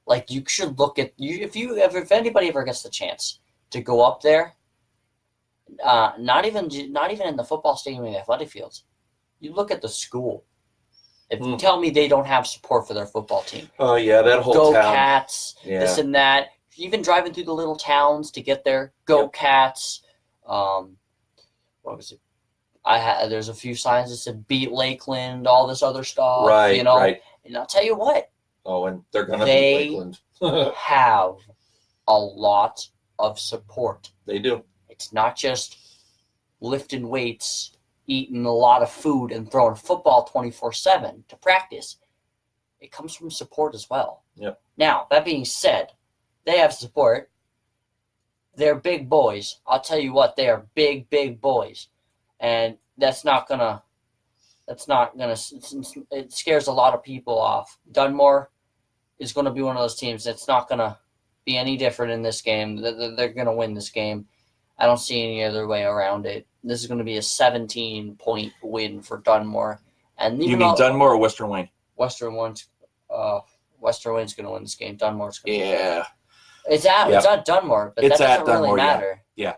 Like, you should look at if anybody ever gets the chance to go up there, not even in the football stadium and the athletic fields. You look at the school. If you tell me they don't have support for their football team. Oh yeah, that whole Go town. Cats, this and that. Even driving through the little towns to get there. Go Cats. What was it? There's a few signs that said beat Lakeland, all this other stuff. Right, right. And I'll tell you what. Oh, and they're gonna beat Lakeland. have a lot of support. They do. It's not just lifting weights, eating a lot of food, and throwing football 24/7 to practice. It comes from support as well. Yep. Now, that being said, they have support. They're big boys. I'll tell you what, they are big, big boys. And it scares a lot of people off. Dunmore is going to be one of those teams that's not going to be any different in this game. They're going to win this game. I don't see any other way around it. This is going to be a 17-point win for Dunmore. And you mean Dunmore or Western Wayne? Western Wayne's going to win this game. Dunmore's going to win. Yeah. It's at Dunmore, but that doesn't really matter. Yeah.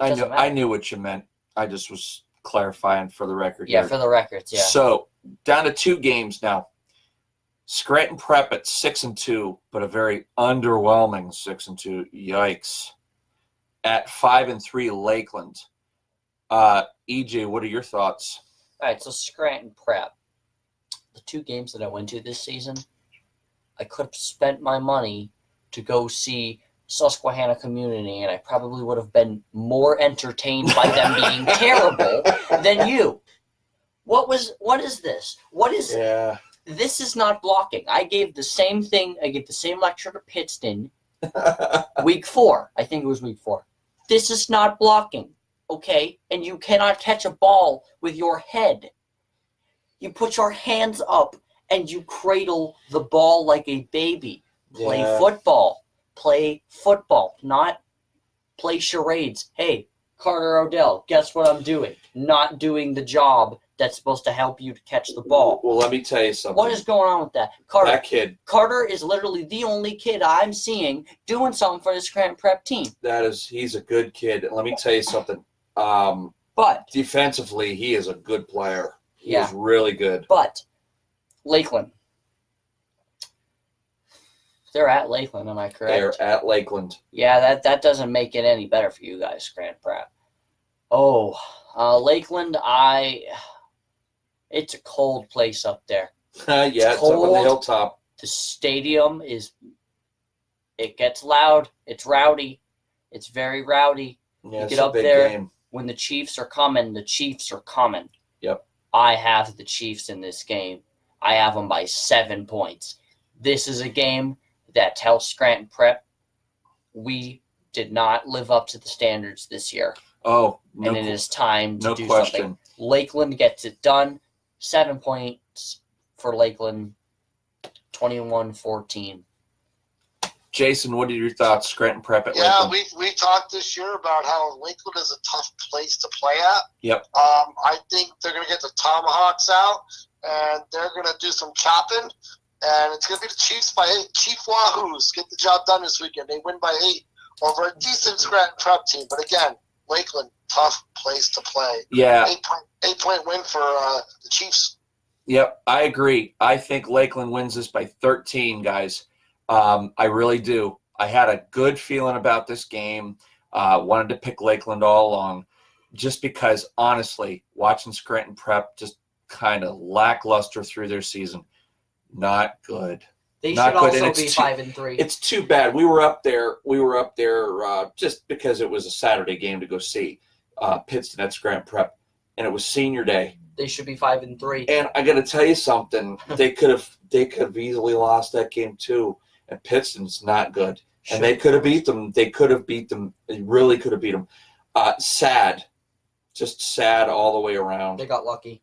I knew what you meant. I just was clarifying for the record. Yeah, here. for the records, yeah. So, down to 2 games now. Scranton Prep at 6-2, but a very underwhelming 6-2. Yikes. At 5-3, Lakeland. EJ, what are your thoughts? All right, so Scranton Prep. The 2 games that I went to this season, I could have spent my money to go see Susquehanna Community, and I probably would have been more entertained by them being terrible than you. What is this? This is not blocking. I gave the same lecture to Pittston week 4. I think it was week 4. This is not blocking, okay? And you cannot catch a ball with your head. You put your hands up and you cradle the ball like a baby. Play football. Play football, not play charades. Hey, Carter Odell, guess what I'm doing? Not doing the job that's supposed to help you to catch the ball. Well, let me tell you something. What is going on with that? That kid. Carter is literally the only kid I'm seeing doing something for this Scranton Prep team. He's a good kid. Let me tell you something. But defensively, he is a good player. He is Yeah. really good. But Lakeland. They're at Lakeland, am I correct? They're at Lakeland. Yeah, that doesn't make it any better for you guys, Scranton Prep. Oh, Lakeland, it's a cold place up there. Yeah, it's up on the hilltop. The stadium it gets loud. It's rowdy. It's very rowdy. Yeah, you get up there when the Chiefs are coming. The Chiefs are coming. Yep. I have the Chiefs in this game. I have them by 7 points. This is a game that tells Scranton Prep we did not live up to the standards this year. Oh, and it is time to do question. something. Lakeland gets it done. 7 points for Lakeland, 21-14. Jason, what are your thoughts? Scranton Prep at Lakeland? Lakeland. We talked this year about how Lakeland is a tough place to play at. Yep. I think they're going to get the Tomahawks out, and they're going to do some chopping. And it's going to be the Chiefs by 8. Chief Wahoos get the job done this weekend. They win by 8 over a decent Scranton Prep team. But again, Lakeland, tough place to play. Yeah. 8-point win for the Chiefs. Yep, I agree. I think Lakeland wins this by 13, guys. I really do. I had a good feeling about this game. Wanted to pick Lakeland all along just because, honestly, watching Scranton Prep just kind of lackluster through their season. Not good. They Not should good. also be 5-3. It's too bad. We were up there just because it was a Saturday game to go see Pittston at Scranton Prep, and it was senior day. They should be 5-3. And I got to tell you something. They could have easily lost that game too. And Pittston's not good. And they could have beat them. They could have beat them. They really could have beat them. Sad. Just sad all the way around. They got lucky.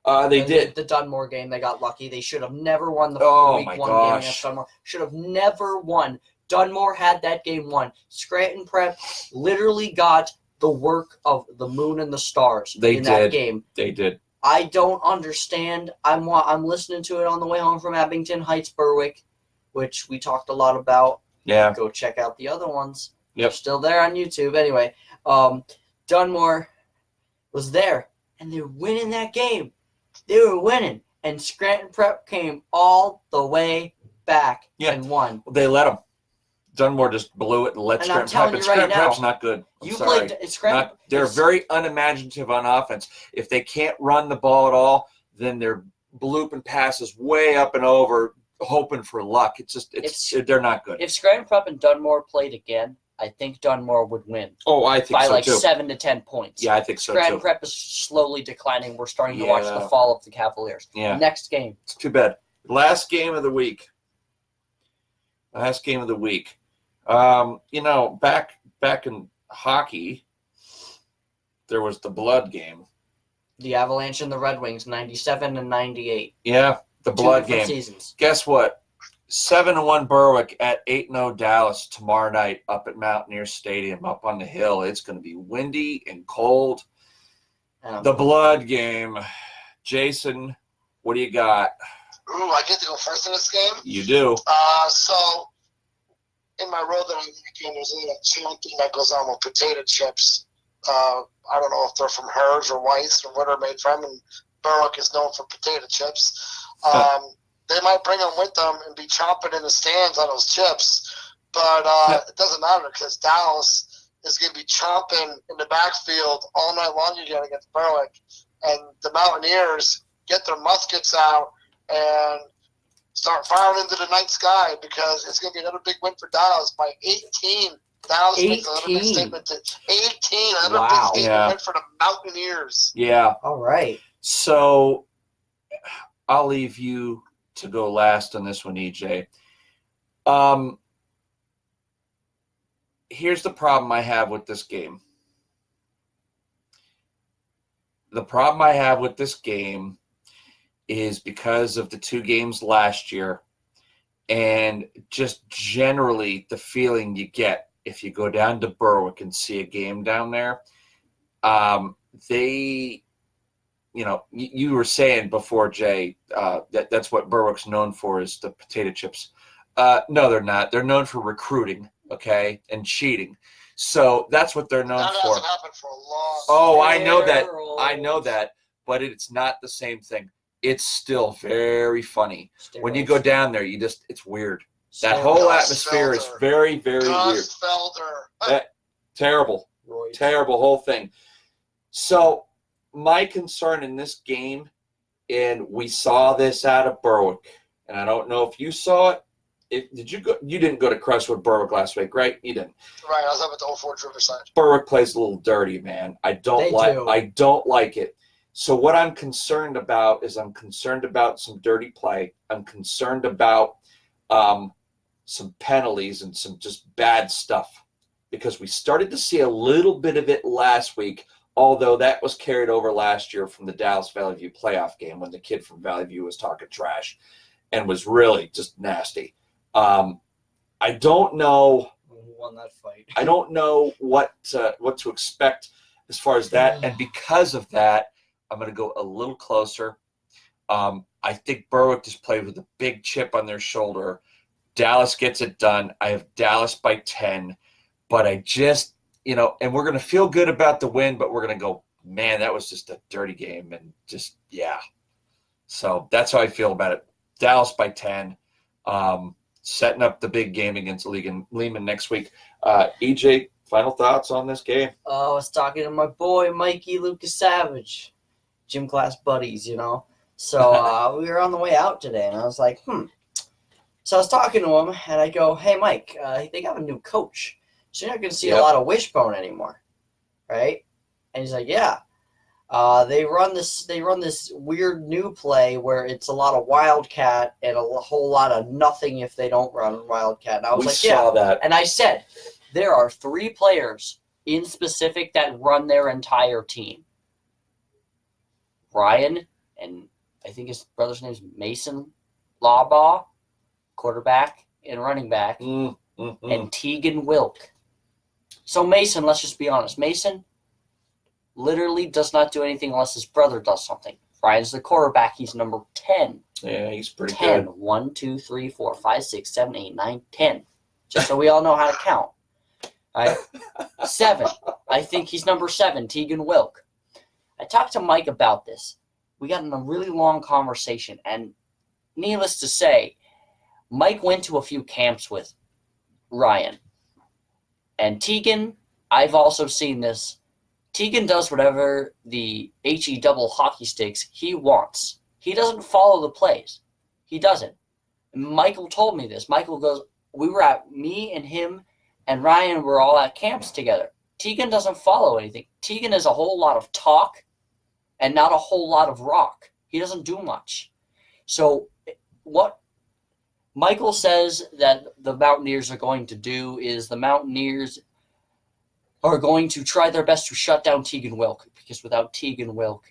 They did. The Dunmore game, they got lucky. They should have never won the week 1 game against Dunmore. Should have never won. Dunmore had that game won. Scranton Prep literally got the work of the moon and the stars that game. They did. I don't understand. I'm listening to it on the way home from Abington Heights, Berwick, which we talked a lot about. Yeah. Go check out the other ones. Yep. They're still there on YouTube. Anyway, Dunmore was there, and they're winning that game. They were winning, and Scranton Prep came all the way back and won. They let them. Dunmore just blew it and let Scranton Prep. And Scranton Prep's not good. They're very unimaginative on offense. If they can't run the ball at all, then they're blooping passes way up and over, hoping for luck. They're not good. If Scranton Prep and Dunmore played again, I think Dunmore would win. Oh, I think by so like too. 7 to 10 points. Yeah, I think so Scranton too. Prep is slowly declining. We're starting to watch the fall of the Cavaliers. Yeah. Next game. It's too bad. Last game of the week. Back in hockey, there was the blood game. The Avalanche and the Red Wings, 97 and 98. Yeah, the blood game. Seasons. Guess what? 7-1 Berwick at 8-0 Dallas tomorrow night up at Mountaineer Stadium up on the hill. It's going to be windy and cold. The blood game. Jason, what do you got? Ooh, I get to go first in this game? You do. So, in my role that I'm in, there's a little chanting that goes on with potato chips. I don't know if they're from Hers or Weiss or what they're made from, and Berwick is known for potato chips. They might bring them with them and be chomping in the stands on those chips, but it doesn't matter because Dallas is going to be chomping in the backfield all night long again against Berwick, and the Mountaineers get their muskets out and start firing into the night sky because it's going to be another big win for Dallas by 18. Dallas makes another big statement to 18. Another big statement win for the Mountaineers. Yeah. All right. So I'll leave you to go last on this one, EJ. Here's the problem I have with this game. The problem I have with this game is because of the 2 games last year and just generally the feeling you get if you go down to Berwick and see a game down there. You were saying before, Jay, that's what Berwick's known for is the potato chips. No, they're not. They're known for recruiting, okay, and cheating. So that's what they're known for. That hasn't happened for a long time. Oh, I know that, but it's not the same thing. It's still very funny. When you go down there, it's weird. That whole atmosphere is very, very weird. Terrible. Terrible whole thing. So my concern in this game, and we saw this out of Berwick, and I don't know if you saw it. Did you go? You didn't go to Crestwood Berwick last week, right? You didn't. Right, I was up at the Old Forge Riverside. Berwick plays a little dirty, man. I don't like it. So what I'm concerned about is some dirty play. I'm concerned about some penalties and some just bad stuff because we started to see a little bit of it last week, although that was carried over last year from the Dallas Valley View playoff game when the kid from Valley View was talking trash and was really just nasty. I don't know who won that fight. I don't know what to expect as far as that, and because of that, I'm going to go a little closer. I think Berwick just played with a big chip on their shoulder. Dallas gets it done. I have Dallas by 10, but I just, and we're going to feel good about the win, but we're going to go, man, that was just a dirty game. And just, yeah. So that's how I feel about it. Dallas by 10, setting up the big game against Lehman next week. EJ, final thoughts on this game? Oh, I was talking to my boy, Mikey Lucas Savage, gym class buddies, So we were on the way out today, and I was like, So I was talking to him, and I go, hey, Mike, they got a new coach, so you're not going to see a lot of wishbone anymore, right? And he's like, yeah. They run this weird new play where it's a lot of wildcat and a whole lot of nothing if they don't run wildcat. And I was saw that. And I said, there are 3 players in specific that run their entire team. Ryan, and I think his brother's name is Mason Lawbaugh, quarterback and running back, and Tegan Wilk. So Mason, let's just be honest, Mason literally does not do anything unless his brother does something. Ryan's the quarterback. He's number 10. Yeah, he's pretty 10. good. 1, 2, 3, 4, 5, 6, 7, 8, 9, 10. Just so we all know how to count. All right? 7. I think he's number 7, Tegan Wilk. I talked to Mike about this. We got in a really long conversation, and needless to say, Mike went to a few camps with Ryan. And Tegan, I've also seen this. Tegan does whatever the HE double hockey sticks he wants. He doesn't follow the plays. He doesn't. And Michael told me this. Michael goes, me and him and Ryan were all at camps together. Tegan doesn't follow anything. Tegan is a whole lot of talk and not a whole lot of rock. He doesn't do much. So what Michael says that the Mountaineers are going to do is the Mountaineers are going to try their best to shut down Tegan Wilk, because without Tegan Wilk,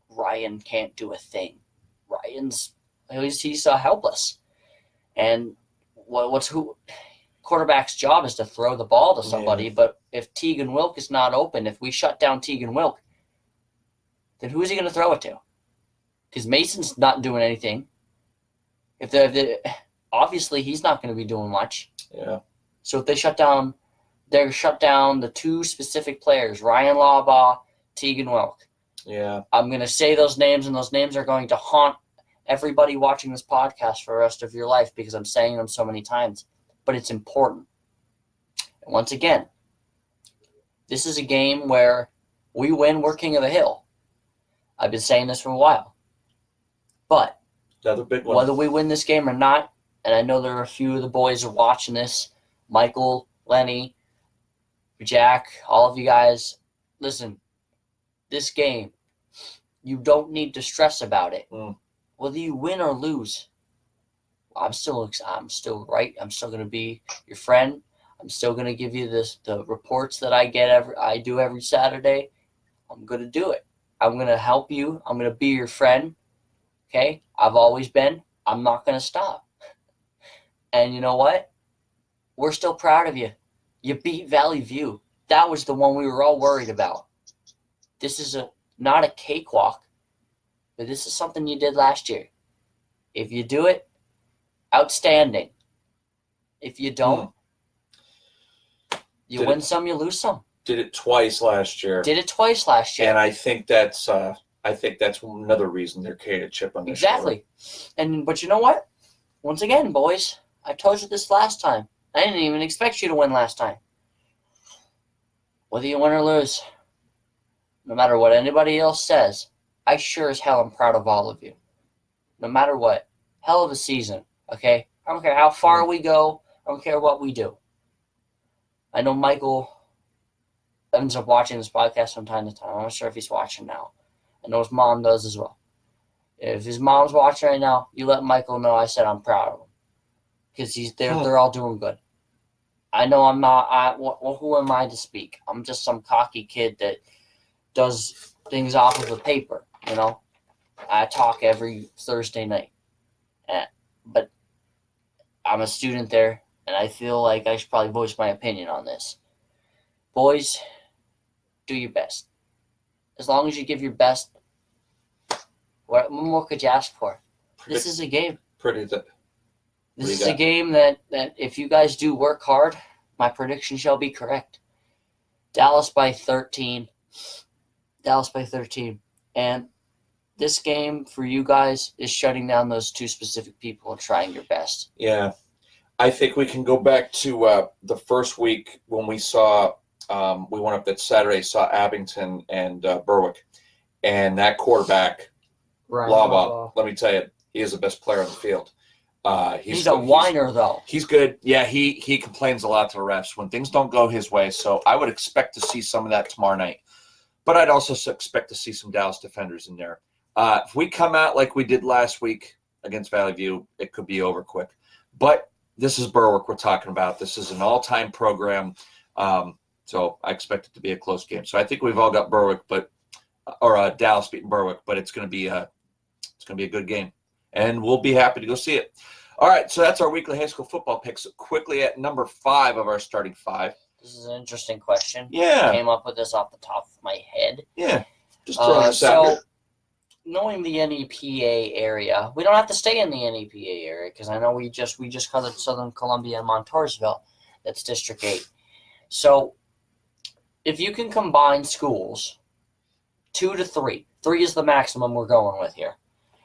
Ryan can't do a thing. He's helpless. And quarterback's job is to throw the ball to somebody, but if Tegan Wilk is not open, if we shut down Tegan Wilk, then who is he going to throw it to? Because Mason's not doing anything. Obviously, he's not going to be doing much. Yeah. So if they shut down the 2 specific players, Ryan Lawbaugh, Tegan Wilk. Yeah. I'm going to say those names, and those names are going to haunt everybody watching this podcast for the rest of your life because I'm saying them so many times. But it's important. And once again, this is a game where we win, we're king of the hill. I've been saying this for a while. But another big one. Whether we win this game or not, and I know there are a few of the boys who are watching this, Michael, Lenny, Jack, all of you guys, listen, this game, you don't need to stress about it. Whether you win or lose, I'm still right. I'm still going to be your friend. I'm still going to give you the reports that I do every Saturday. I'm going to do it. I'm going to help you. I'm going to be your friend. Okay? I've always been. I'm not going to stop. And you know what? We're still proud of you. You beat Valley View. That was the one we were all worried about. This is not a cakewalk, but this is something you did last year. If you do it, outstanding. If you don't, you win some, you lose some. Did it twice last year. And I think that's another reason they're carrying a chip on their shoulder. Exactly. But you know what? Once again, boys, I told you this last time. I didn't even expect you to win last time. Whether you win or lose, no matter what anybody else says, I sure as hell am proud of all of you. No matter what. Hell of a season, okay? I don't care how far we go. I don't care what we do. I know Michael ends up watching this podcast from time to time. I'm not sure if he's watching now. I know his mom does as well. If his mom's watching right now, you let Michael know I said I'm proud of him. Because they're all doing good. I know I'm not. Who am I to speak? I'm just some cocky kid that does things off of a paper, you know? I talk every Thursday night. But I'm a student there, and I feel like I should probably voice my opinion on this. Boys, do your best. As long as you give your best, What more could you ask for? Predict- This is a game. Predict it. This do you is a got? game that if you guys do work hard, my prediction shall be correct. Dallas by 13. Dallas by 13. And this game for you guys is shutting down those two specific people and trying your best. Yeah. I think we can go back to the first week when we saw we went up that Saturday, saw Abington and Berwick, and that quarterback, Lava. Let me tell you, he is the best player on the field. He's a whiner, though. He's good. Yeah, he complains a lot to the refs when things don't go his way. So I would expect to see some of that tomorrow night. But I'd also expect to see some Dallas defenders in there. If we come out like we did last week against Valley View, it could be over quick. But this is Berwick we're talking about. This is an all-time program. So I expect it to be a close game. So I think we've all got Berwick, or Dallas beating Berwick, but it's going to be a good game, and we'll be happy to go see it. All right, so that's our weekly high school football picks. Quickly at number 5 of our starting 5. This is an interesting question. Yeah. I came up with this off the top of my head. Yeah, just throwing this out here. Knowing the NEPA area, we don't have to stay in the NEPA area because I know we just covered Southern Columbia and Montoursville. That's District 8. So if you can combine schools, 2 to 3. 3 is the maximum we're going with here.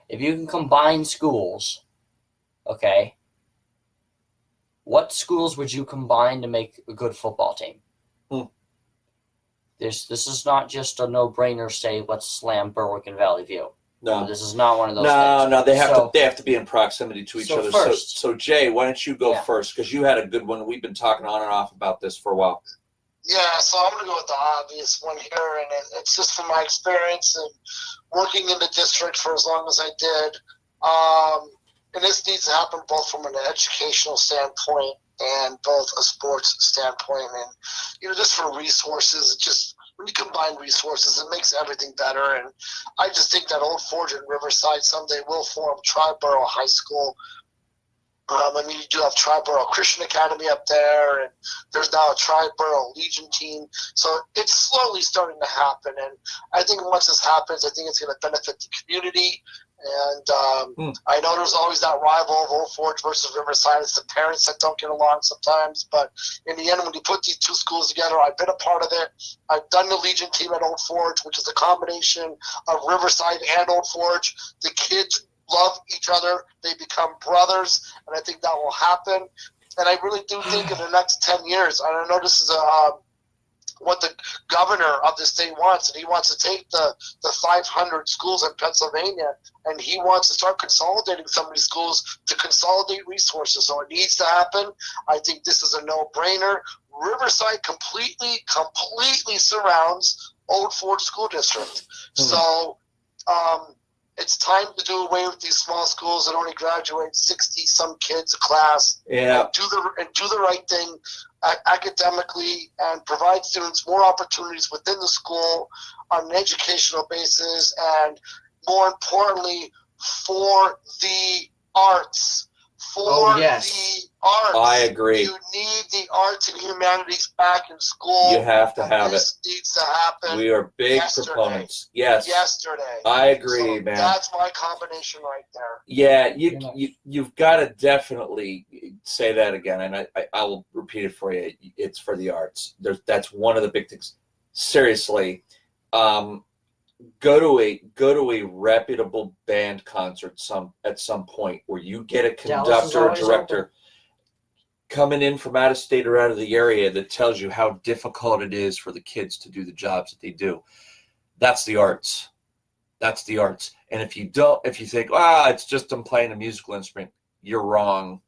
If you can combine schools, okay, what schools would you combine to make a good football team? This is not just a no-brainer. Say let's slam Berwick and Valley View. No, this is not one of those. things. No, they have to be in proximity to each other. First, so Jay, why don't you go first because you had a good one. We've been talking on and off about this for a while. Yeah, so I'm going to go with the obvious one here, and it's just from my experience and working in the district for as long as I did. And this needs to happen both from an educational standpoint and both a sports standpoint. And, just for resources, just when you combine resources, it makes everything better. And I just think that Old Forge and Riverside someday will form Triborough High School. You do have Triborough Christian Academy up there, and there's now a Triborough Legion team. So it's slowly starting to happen. And I think once this happens, I think it's going to benefit the community. And I know there's always that rival of Old Forge versus Riverside. It's the parents that don't get along sometimes. But in the end, when you put these two schools together, I've been a part of it. I've done the Legion team at Old Forge, which is a combination of Riverside and Old Forge. The kids love each other. They become brothers, and I think that will happen. And I really do think in the next 10 years, I know this is what the governor of the state wants, and he wants to take the 500 schools in Pennsylvania, and he wants to start consolidating some of these schools to consolidate resources. So it needs to happen. I think this is a no-brainer. Riverside completely surrounds Old Forge School District. So it's time to do away with these small schools that only graduate 60-some kids a class. Yeah. And do the right thing academically and provide students more opportunities within the school on an educational basis, and more importantly, for the arts. The arts. I agree. You need the arts and humanities back in school. You have to have this it. Needs to happen. We are big proponents. Yes. Yesterday. I agree, so man. That's my combination right there. Yeah, you've got to definitely say that again, and I will repeat it for you. It's for the arts. That's one of the big things. Seriously, go to a reputable band concert at some point where you get a conductor or director coming in from out of state or out of the area that tells you how difficult it is for the kids to do the jobs that they do. That's the arts. That's the arts. And if you think, it's just I'm playing a musical instrument, you're wrong.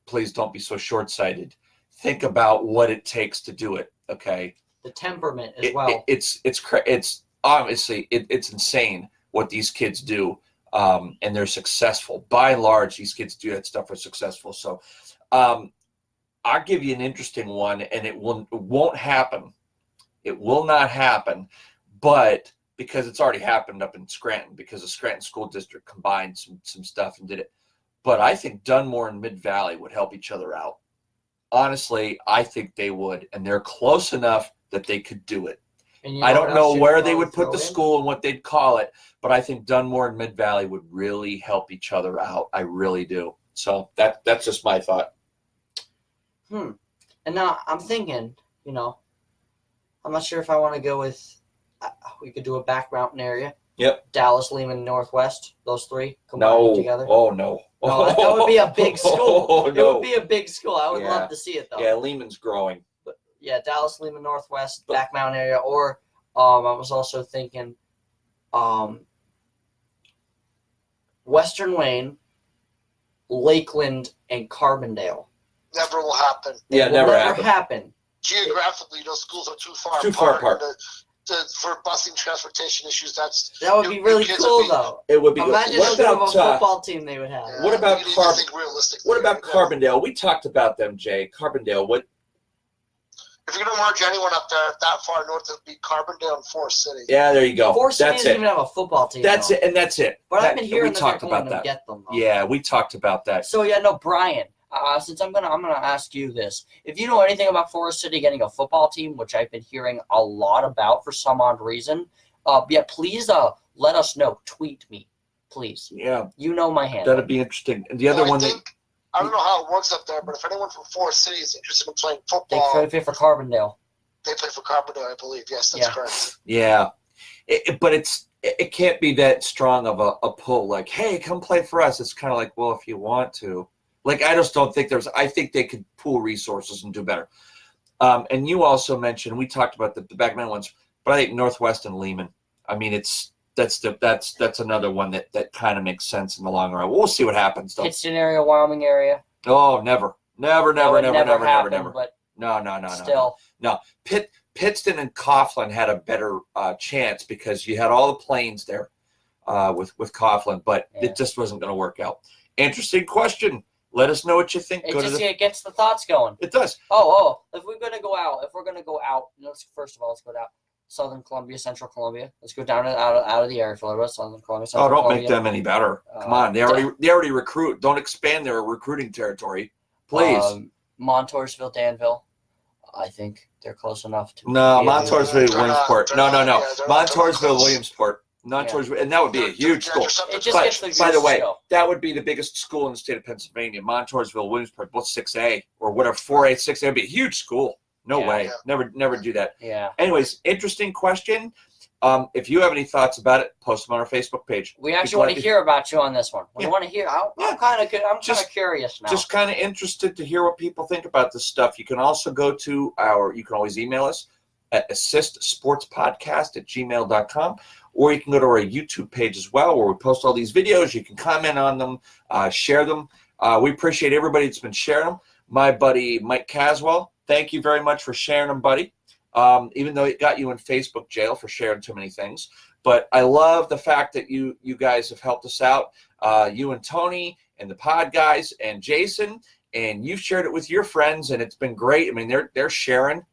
Please don't be so short-sighted. Think about what it takes to do it. Okay. The temperament as well. It's obviously it's insane what these kids do, and they're successful. By and large, these kids do that stuff are successful. So I'll give you an interesting one, and it won't happen. It will not happen, but because it's already happened up in Scranton, because the Scranton School District combined some stuff and did it. But I think Dunmore and Mid-Valley would help each other out. Honestly, I think they would, and they're close enough that they could do it. And I don't know what where else they you would put throw the in? school and what they'd call it, but I think Dunmore and Mid-Valley would really help each other out. I really do. So that's just my thought. And now I'm thinking, I'm not sure if I want to go with. We could do a back mountain area. Yep. Dallas, Lehman, Northwest. Those three combined together. Oh no. No, that would be a big school. Oh, It no. would be a big school. I would Yeah. love to see it though. Yeah, Lehman's growing. Yeah, Dallas, Lehman, Northwest, back mountain area, or I was also thinking, Western Wayne, Lakeland, and Carbondale. Never will happen. Yeah, It will never never happen. Geographically, those schools are too far Too far apart. apart. For busing transportation issues, That would be really kids cool would be- though. It would be good. Imagine What the good of a about football team they would have. What about you need to Carb- think realistically. what about Yeah. Carbondale? We talked about them, Jay. Carbondale. What? If you're going to merge anyone up there that far north, it'd be Carbondale and Forest City. Yeah, there you go. Forest City That's doesn't it. even have a football team. That's though. it, and that's it. But I've been we hearing that talked they're about going to that. get them. Though. Yeah, we talked about that. So yeah, no, Brian. Since I'm gonna ask you this. If you know anything about Forest City getting a football team, which I've been hearing a lot about for some odd reason, please let us know. Tweet me, please. Yeah, You know my handle. that'd be interesting. And the other one that I don't know how it works up there, but if anyone from Forest City is interested in playing They football, play for Carbondale. they play for Carbondale, I believe. Yes, that's Yeah. correct. yeah, but it can't be that strong of a pull. Like, hey, come play for us. It's kind of like, well, if you want to. Like, I just don't think I think they could pool resources and do better. And you also mentioned, we talked about the backman ones, but I think Northwest and Lehman. I mean, that's another one that kind of makes sense in the long run. We'll see what happens, though. Pittston area, Wyoming area. Oh, never. That would never happen, Never. But No. still, Pittston and Coughlin had a better chance because you had all the planes there with Coughlin, but Yeah. it just wasn't going to work out. Interesting question. Let us know what you think. it gets the thoughts going. It does. If we're gonna go out, first of all, let's go down Southern Columbia, Central Columbia. Let's go down out of the area for a little bit. Southern Columbia, Central Don't Columbia. make them any better. Come on, they already recruit. Don't expand their recruiting territory, please. Montoursville, Danville. I think they're close enough to. No, be able to- Montoursville, Williamsport. No. they're not Montoursville, close. Williamsport. Montoursville, and that would be a huge school. It just But, gets the by the way, go. that would be the biggest school in the state of Pennsylvania. Montoursville, Williamsport, both 6A or whatever, 4A, 6A. It'd be a huge school. No Yeah. way. Yeah. Never do that. Yeah, Anyways, interesting question. If you have any thoughts about it, post them on our Facebook page. we actually want to hear about you on this one. We Yeah. want to hear. I'm Yeah. kind of Just- curious now. Just kind of interested to hear what people think about this stuff. You can also you can always email us at assistsportspodcast@gmail.com, or you can go to our YouTube page as well, where we post all these videos. You can comment on them, share them. We appreciate everybody that's been sharing them. My buddy Mike Caswell, thank you very much for sharing them, buddy. Even though it got you in Facebook jail for sharing too many things. But I love the fact that you guys have helped us out. You and Tony and the pod guys and Jason, and you've shared it with your friends, and it's been great. I mean, they're sharing.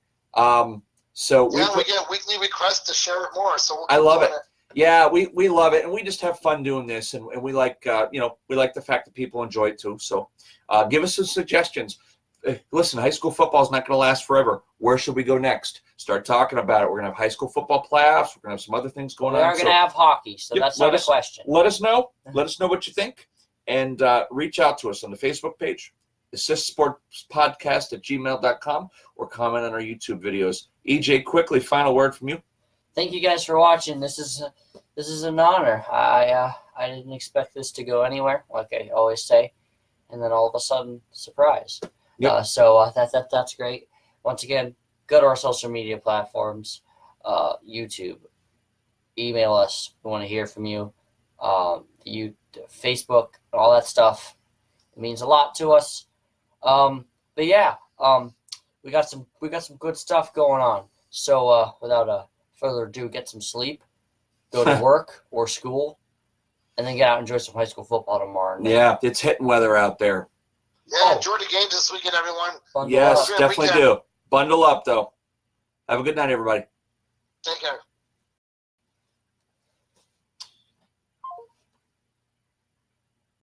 So we get weekly requests to share it more. So we'll I love keep it. doing Yeah, we love it, and we just have fun doing this, and we like we like the fact that people enjoy it too. So give us some suggestions. Listen, high school football is not going to last forever. Where should we go next? Start talking about it. We're going to have high school football playoffs. We're going to have some other things going we on. are going to have hockey, so Yep, that's not a question. Let us know. Let us know what you think, and reach out to us on the Facebook page, assistsportspodcast@gmail.com, or comment on our YouTube videos. EJ, quickly, final word from you. Thank you guys for watching. This is an honor. I didn't expect this to go anywhere, like I always say, and then all of a sudden, surprise. Yep. That's great. Once again, go to our social media platforms, YouTube. Email us. We want to hear from you. Facebook, all that stuff. It means a lot to us. But yeah, we got some good stuff going on. So without further ado, get some sleep, go to work or school, and then get out and enjoy some high school football tomorrow night. Yeah, it's hitting weather out there. Yeah, enjoy the games this weekend, everyone. Bundle Yes, up. definitely do. Bundle up, though. Have a good night, everybody. Take care.